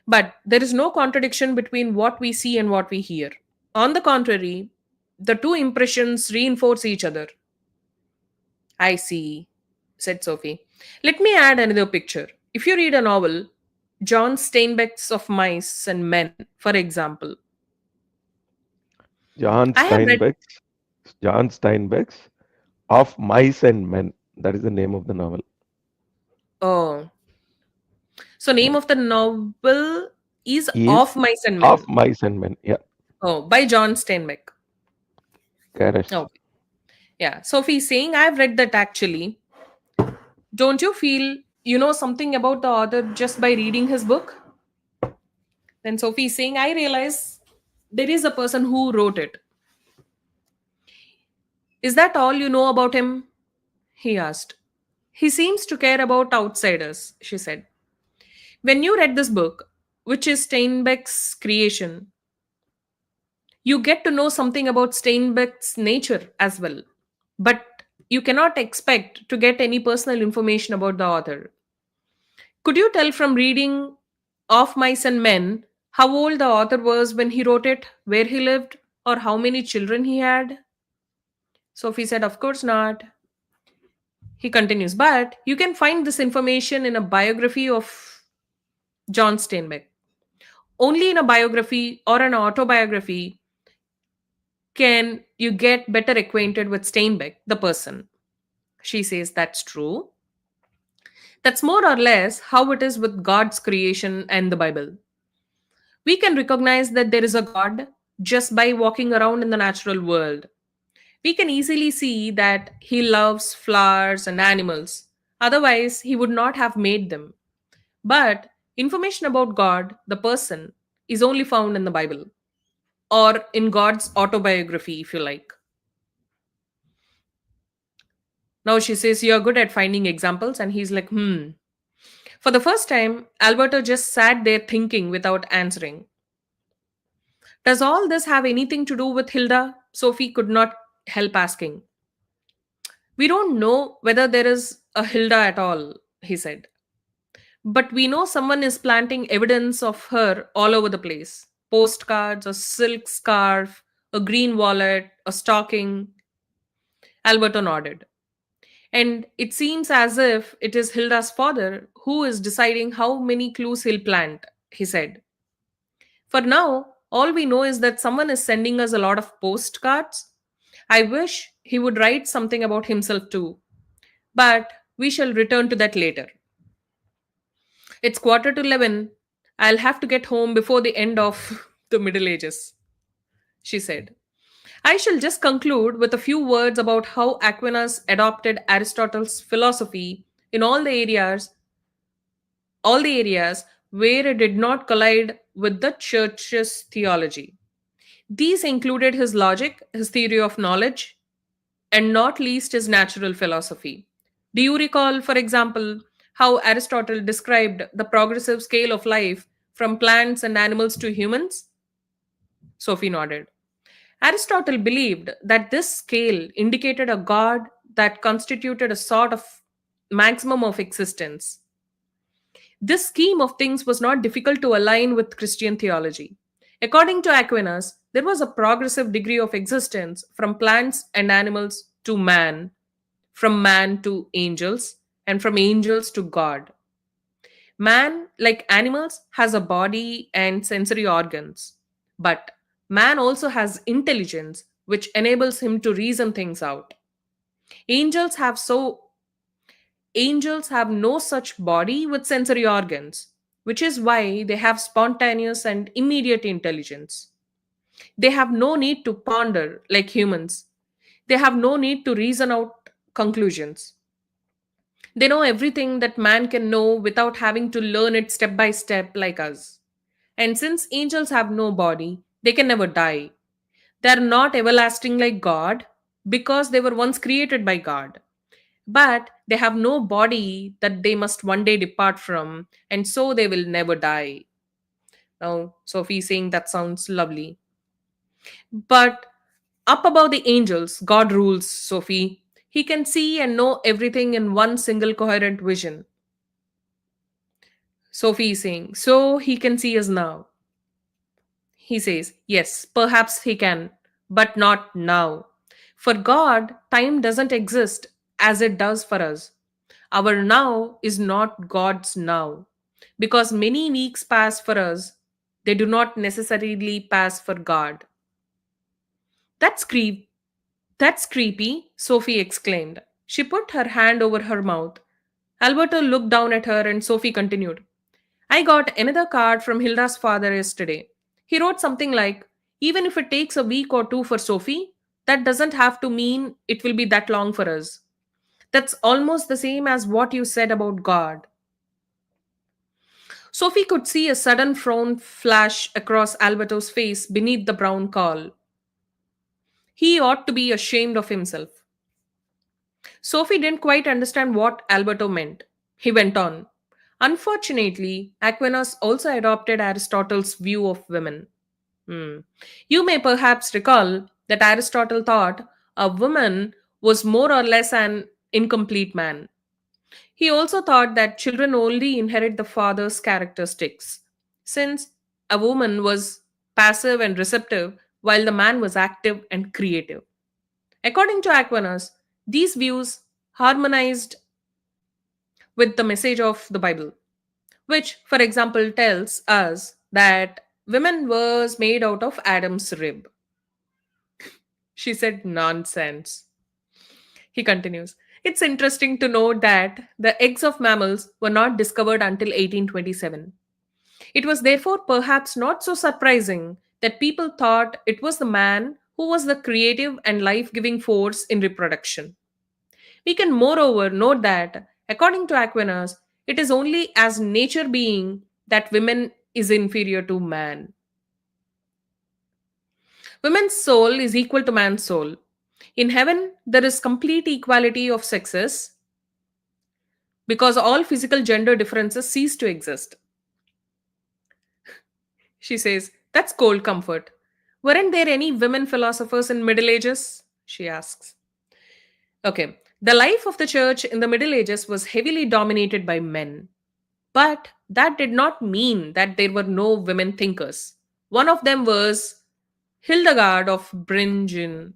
But there is no contradiction between what we see and what we hear. On the contrary, the two impressions reinforce each other. I see, said Sophie. Let me add another picture. If you read a novel, John Steinbeck's Of Mice and Men, for example, John I have read. Steinbeck's John Steinbeck's Of Mice and Men. That is the name of the novel. Oh, so name of the novel is Is Of Mice and Of Men. Mice and Men. Yeah, Oh, by John Steinbeck. correct. Okay, yeah. Sophie is saying I've read that actually. Don't you feel you know something about the author just by reading his book? Then Sophie is saying I realize there is a person who wrote it. Is that all you know about him? He asked. He seems to care about outsiders, she said. When you read this book, which is Steinbeck's creation, you get to know something about Steinbeck's nature as well. But you cannot expect to get any personal information about the author. Could you tell from reading Of Mice and Men how old the author was when he wrote it, where he lived, or how many children he had? Sophie said, of course not. He continues, but you can find this information in a biography of John Steinbeck. Only in a biography or an autobiography can you get better acquainted with Steinbeck, the person. She says that's true. That's more or less how it is with God's creation and the Bible. We can recognize that there is a God just by walking around in the natural world. We can easily see that he loves flowers and animals. Otherwise, he would not have made them. But information about God, the person, is only found in the Bible or in God's autobiography, if you like. Now she says, you're good at finding examples. And he's like, hmm. For the first time, Alberto just sat there thinking without answering. Does all this have anything to do with Hilda? Sophie could not help asking. We don't know whether there is a Hilda at all, he said. But we know someone is planting evidence of her all over the place. Postcards, a silk scarf, a green wallet, a stocking. Alberto nodded. And it seems as if it is Hilda's father who is deciding how many clues he'll plant, he said. For now, all we know is that someone is sending us a lot of postcards. I wish he would write something about himself too. But we shall return to that later. It's quarter to 11. I'll have to get home before the end of the Middle Ages, she said. I shall just conclude with a few words about how Aquinas adopted Aristotle's philosophy in all the areas where it did not collide with the church's theology. These included his logic, his theory of knowledge, and not least his natural philosophy. Do you recall, for example, how Aristotle described the progressive scale of life from plants and animals to humans? Sophie nodded. Aristotle believed that this scale indicated a god that constituted a sort of maximum of existence. This scheme of things was not difficult to align with Christian theology. According to Aquinas, there was a progressive degree of existence from plants and animals to man, from man to angels, and from angels to God. Man, like animals, has a body and sensory organs. But man also has intelligence, which enables him to reason things out. Angels have so Angels have no such body with sensory organs, which is why they have spontaneous and immediate intelligence. They have no need to ponder like humans. They have no need to reason out conclusions. They know everything that man can know without having to learn it step by step like us. And since angels have no body, they can never die. They are not everlasting like God because they were once created by God. But they have no body that they must one day depart from, and so they will never die. Now, Sophie is saying that sounds lovely. But up above the angels, God rules, Sophie. He can see and know everything in one single coherent vision. Sophie is saying, so he can see us now. He says, yes, perhaps he can, but not now. For God, time doesn't exist as it does for us. Our now is not God's now. Because many weeks pass for us, they do not necessarily pass for God. That's creep. That's creepy, Sophie exclaimed. She put her hand over her mouth. Alberto looked down at her and Sophie continued. I got another card from Hilda's father yesterday. He wrote something like, even if it takes a week or two for Sophie, that doesn't have to mean it will be that long for us. That's almost the same as what you said about God. Sophie could see a sudden frown flash across Alberto's face beneath the brown cowl. He ought to be ashamed of himself. Sophie didn't quite understand what Alberto meant. He went on. Unfortunately, Aquinas also adopted Aristotle's view of women. Hmm. You may perhaps recall that Aristotle thought a woman was more or less an incomplete man. He also thought that children only inherit the father's characteristics, since a woman was passive and receptive while the man was active and creative. According to Aquinas, these views harmonized with the message of the Bible, which, for example, tells us that woman was made out of Adam's rib. She said nonsense. He continues. It's interesting to note that the eggs of mammals were not discovered until 1827. It was therefore perhaps not so surprising that people thought it was the man who was the creative and life giving force in reproduction. We can moreover note that, according to Aquinas, it is only as nature being that women is inferior to man. Women's soul is equal to man's soul. In heaven, there is complete equality of sexes because all physical gender differences cease to exist. She says, that's cold comfort. Weren't there any women philosophers in Middle Ages? She asks. Okay, the life of the church in the Middle Ages was heavily dominated by men. But that did not mean that there were no women thinkers. One of them was Hildegard of Bingen.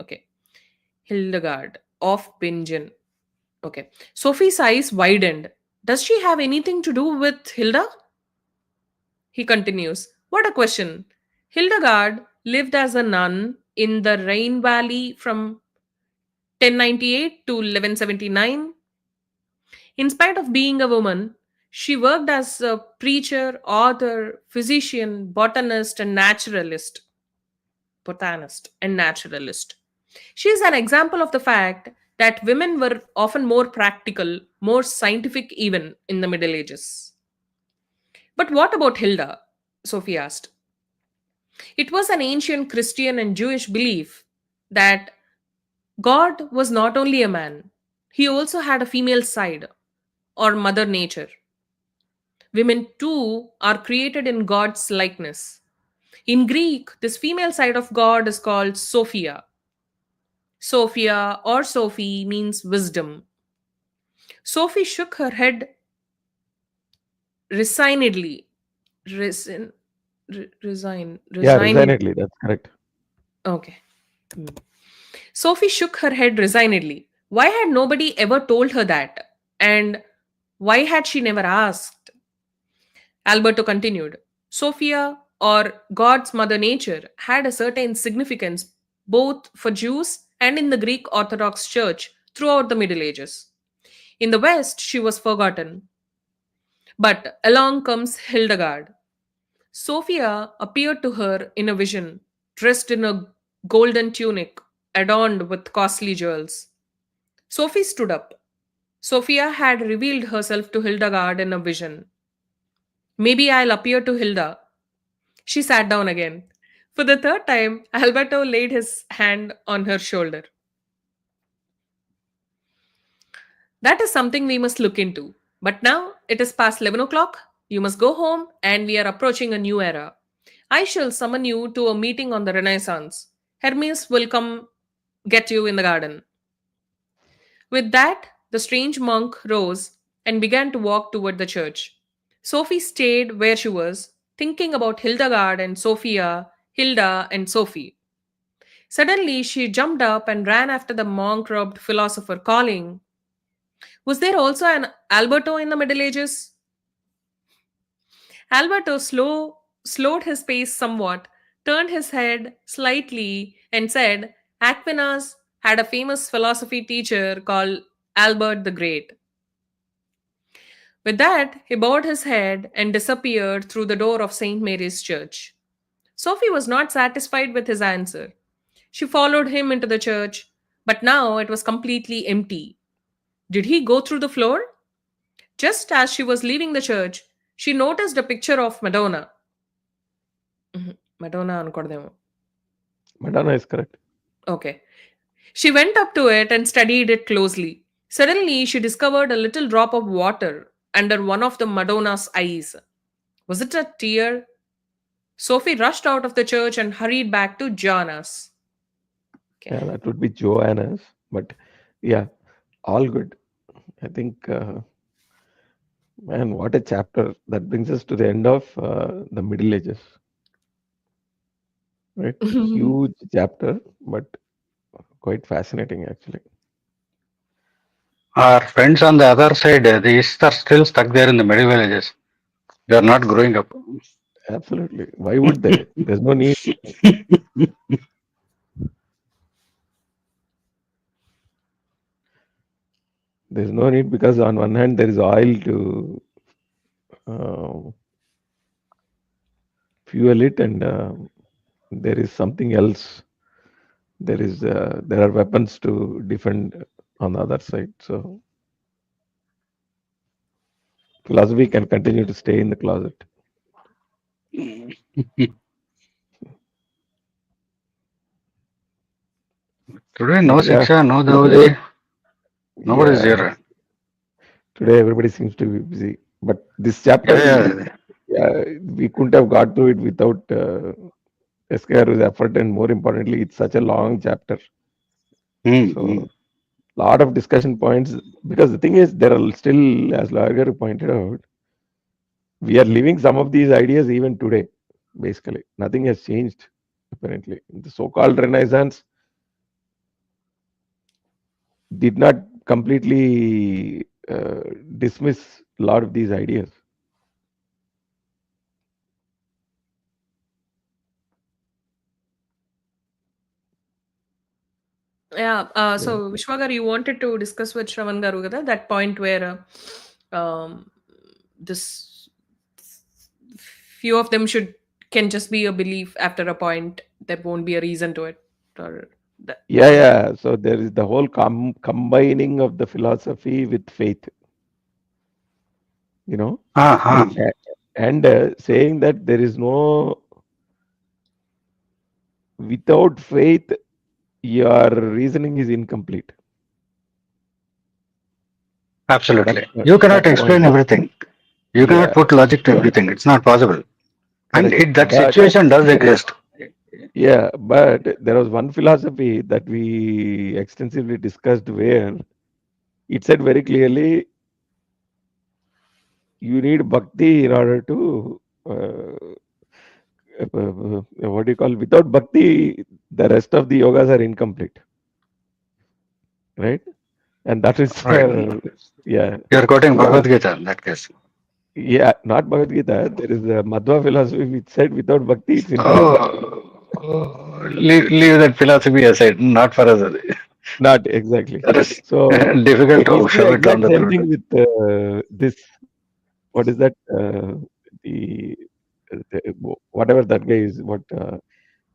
Okay. Hildegard of Bingen. Okay. Sophie's eyes widened. Does she have anything to do with Hilda? He continues. What a question. Hildegard lived as a nun in the Rhine Valley from 1098 to 1179. In spite of being a woman, she worked as a preacher, author, physician, botanist, and naturalist. She is an example of the fact that women were often more practical, more scientific even in the Middle Ages. But what about Hilda? Sophie asked. It was an ancient Christian and Jewish belief that God was not only a man, he also had a female side, or Mother Nature. Women too are created in God's likeness. In Greek, this female side of God is called Sophia. Sophia or Sophie means wisdom. Sophie shook her head resignedly. Resign, Yeah, resignedly. resignedly. That's correct. Okay. Hmm. Sophie shook her head resignedly. Why had nobody ever told her that? And Why had she never asked? Alberto continued. Sophia, or God's mother nature, had a certain significance both for Jews and in the Greek Orthodox Church throughout the Middle Ages. In the West, she was forgotten. But along comes Hildegard. Sophia appeared to her in a vision, dressed in a golden tunic adorned with costly jewels. Sophie stood up. Sophia had revealed herself to Hildegard in a vision. Maybe I'll appear to Hilda. She sat down again. For the third time, Alberto laid his hand on her shoulder. That is something we must look into. But now it is past 11 o'clock. You must go home, and we are approaching a new era. I shall summon you to a meeting on the Renaissance. Hermes will come get you in the garden. With that, the strange monk rose and began to walk toward the church. Sophie stayed where she was, thinking about Hildegard and Sophia, Hilda and Sophie. Suddenly, she jumped up and ran after the monk robed philosopher, calling, was there also an Alberto in the Middle Ages? Alberto slowed his pace somewhat, turned his head slightly, and said, Aquinas had a famous philosophy teacher called Albert the Great. With that, he bowed his head and disappeared through the door of St. Mary's Church. Sophie was not satisfied with his answer. She followed him into the church, but now it was completely empty. Did he go through the floor? Just as she was leaving the church, she noticed a picture of Madonna. Madonna ಅನ್ಕೊಡ್ದೇವು. Madonna is correct. Okay. She went up to it and studied it closely. Suddenly, she discovered a little drop of water under one of the Madonna's eyes. Was it a tear? Sophie rushed out of the church and hurried back to Jonas. Okay. Yeah, that would be Joanna's. But yeah, all good. I think, man, what a chapter. That brings us to the end of the Middle Ages. Right? Huge chapter, but quite fascinating actually. Our friends on the other side, these are still stuck there in the medieval ages. They are not growing up. Absolutely. Why would they? There's no need. There's no need because on one hand there is oil to fuel it, and there is something else. There are weapons to defend on the other side. So philosophy can continue to stay in the closet. Today, no Yeah. Shiksha, no Dhavali. Nobody's Yeah. here. Today everybody seems to be busy. But this chapter, we couldn't have got through it without SKR's effort, and more importantly, it's such a long chapter. So lot of discussion points, because the thing is, there are still, as Lager pointed out, we are living some of these ideas even today. Basically, nothing has changed apparently. The so-called Renaissance did not completely dismiss a lot of these ideas. Yeah. So, Vishwagar, you wanted to discuss with Shravan Garu kada, that point where this few of them can just be a belief after a point. There won't be a reason to it. Or that. Yeah. So there is the whole combining of the philosophy with faith. You know, and saying that there is no, without faith, your reasoning is incomplete. Absolutely. You cannot explain everything. You cannot put logic to everything. It's not possible. And that situation does exist. Yeah, but there was one philosophy that we extensively discussed where it said very clearly, you need bhakti in order to, what do you call, without bhakti, the rest of the yogas are incomplete. Right? and that is Right. yeah, You're quoting so Bhagavad Gita in that case. yeah, not Bhagavad Gita. There is a Madhva philosophy which said without bhakti it's impossible. Leave that philosophy aside. Not for us. Not exactly. That is So difficult it is to the shove it down exact the same throat. thing with this. What is that? The, whatever that guy is. What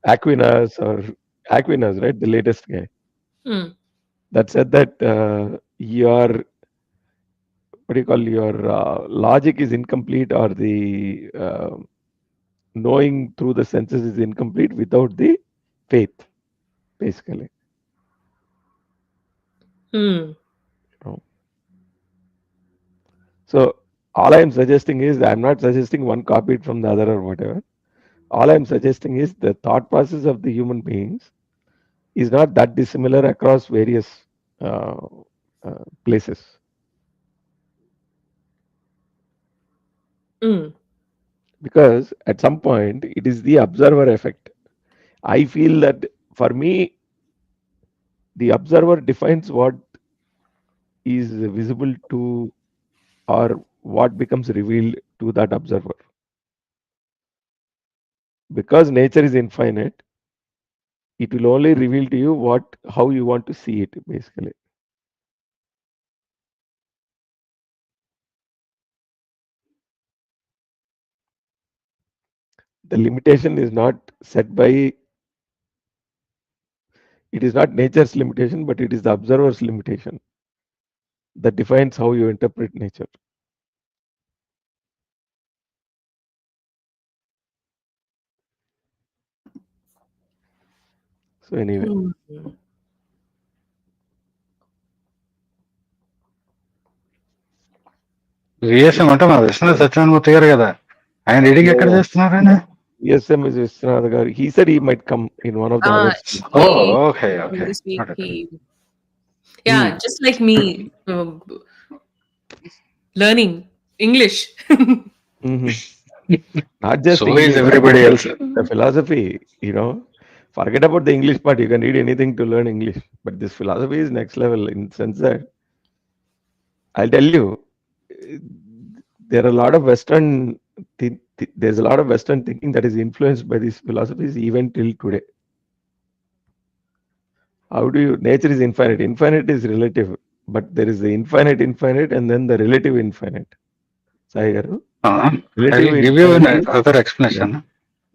Aquinas or Aquinas, right? The latest guy Hmm. that said that your what do you call your logic is incomplete or the knowing through the senses is incomplete without the faith, basically. Hmm. You know. So all I am suggesting is I'm not suggesting one copied from the other or whatever. All I'm suggesting is the thought process of the human beings is not that dissimilar across various uh, places. Hmm. Because at some point it is the observer effect. I feel that for me, the observer defines what is visible to or what becomes revealed to that observer. Because nature is infinite, it will only reveal to you what how you want to see it, basically. The limitation is not set by, it is not nature's limitation, but it is the observer's limitation that defines how you interpret nature. So anyway, Hmm. VSM అంటే మా విశ్వనాథ్ సత్యనారాయణమూర్తి గారు కదా. ఆయన reading yeah, ఎక్కడ yeah. చేస్తున్నారు ఆయన? ESM is Vishwanath Garu. He said he might come in one of the Ah, hours. Oh, he okay, from okay. this week Got it. he, yeah, Hmm. just like me, learning English. Hmm. Not just So is English, everybody else. the philosophy, forget about the English part. You can read anything to learn English. But this philosophy is next level in the sense that I'll tell you, eh, there are a lot of there's a lot of Western thinking that is influenced by these philosophies even till today. How do you, nature is infinite. Infinite is relative, but there is the infinite and then the relative infinite. Sai garu, Uh, relative I'll give you infinite is, another yeah, explanation.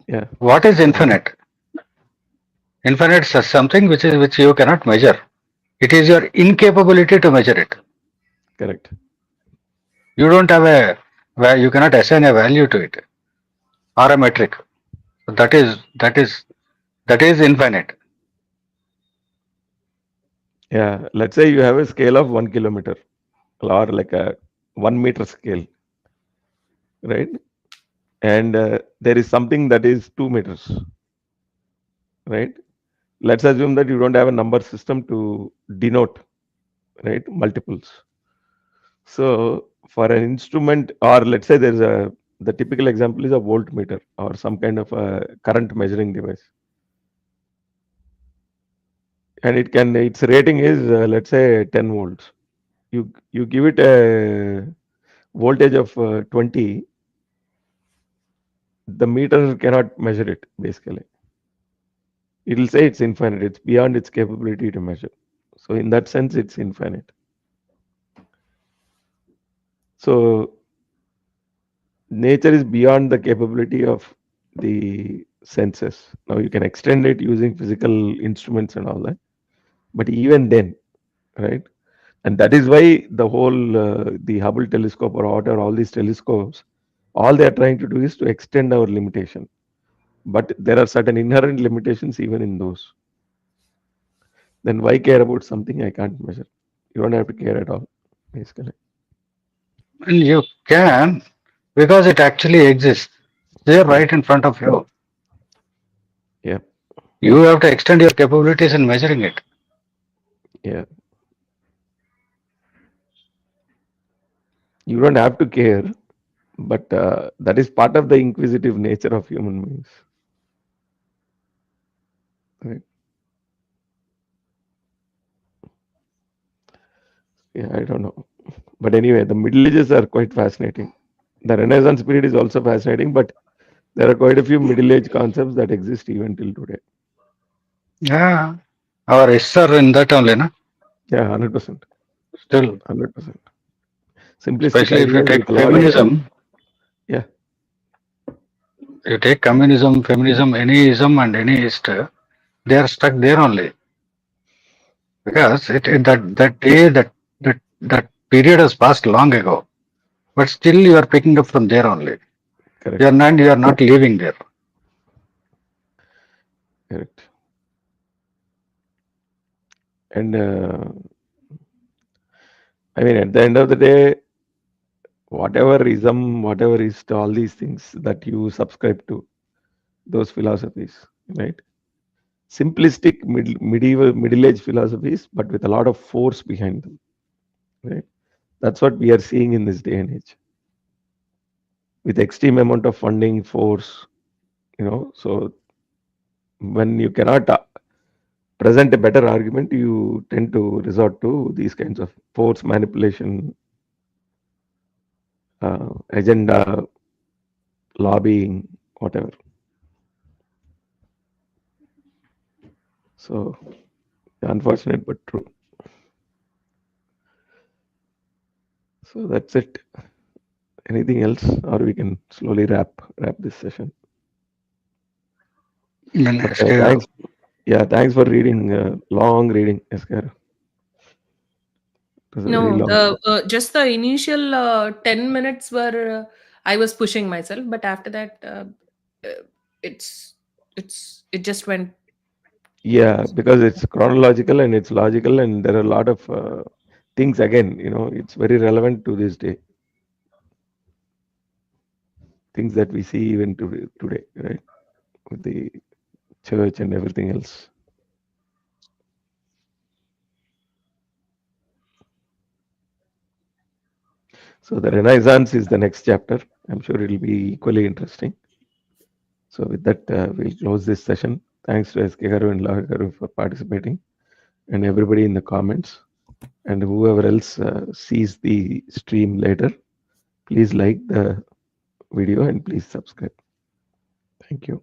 yeah, What is infinite? Infinite is something which you cannot measure. It is your incapability to measure it. correct. You don't have you cannot assign a value to it or a metric. That is infinite. Yeah, let's say you have a scale of 1 kilometer or like a 1 meter scale, right? And there is something that is 2 meters, right? Let's assume that you don't have a number system to denote, right, multiples. So for an instrument, or let's say there's the typical example is a voltmeter or some kind of a current measuring device, and its rating is let's say 10 volts. You give it a voltage of 20, the meter cannot measure it, basically. It will say it's infinite, it's beyond its capability to measure. So in that sense, it's infinite. So nature is beyond the capability of the senses. Now you can extend it using physical instruments and all that, but even then, right? And that is why the whole the Hubble telescope or whatever, all these telescopes, all they are trying to do is to extend our limitation. But there are certain inherent limitations even in those. Then why care about something I can't measure? You don't have to care at all, basically. And you can because it actually exists. They're Yeah, right in front of you. yeah, You have to extend your capabilities in measuring it. yeah. You don't have to care, but that is part of the inquisitive nature of human beings. Right? Yeah, I don't know. But anyway, the Middle Ages are quite fascinating. The Renaissance period is also fascinating, but there are quite a few Middle Age concepts that exist even till today. Yeah, our risks are in that only, na? Yeah, 100%. Still, 100%. Simplistic especially if you ideas take with a lot of feminism, yeah, you take communism, feminism, any ism and any ist, they are stuck there only. Because that day, that period has passed long ago. But still you are picking up from there only. correct, You are not leaving there. correct. And I mean, at the end of the day, whatever ism, whatever is all these things that you subscribe to, those philosophies, right? Simplistic medieval middle age philosophies, but with a lot of force behind them, right? That's what we are seeing in this day and age, with extreme amount of funding, force, So when you cannot present a better argument, you tend to resort to these kinds of force manipulation, agenda, lobbying, whatever. So unfortunate but true. So that's it. Anything else, or we can slowly wrap this session. But thanks. Yeah, thanks for reading. Long reading, Esker. It was a very No, long. just the initial 10 minutes were I was pushing myself, but after that, it's it just went. Yeah, because it's chronological and it's logical, and there are a lot of things. Again, it's very relevant to this day. Things that we see even today, right? With the church and everything else. So the Renaissance is the next chapter. I'm sure it'll be equally interesting. So with that, we'll close this session. Thanks to SK Garu and Laha Garu for participating, and everybody in the comments. And whoever else sees the stream later, please like the video and please subscribe. Thank you.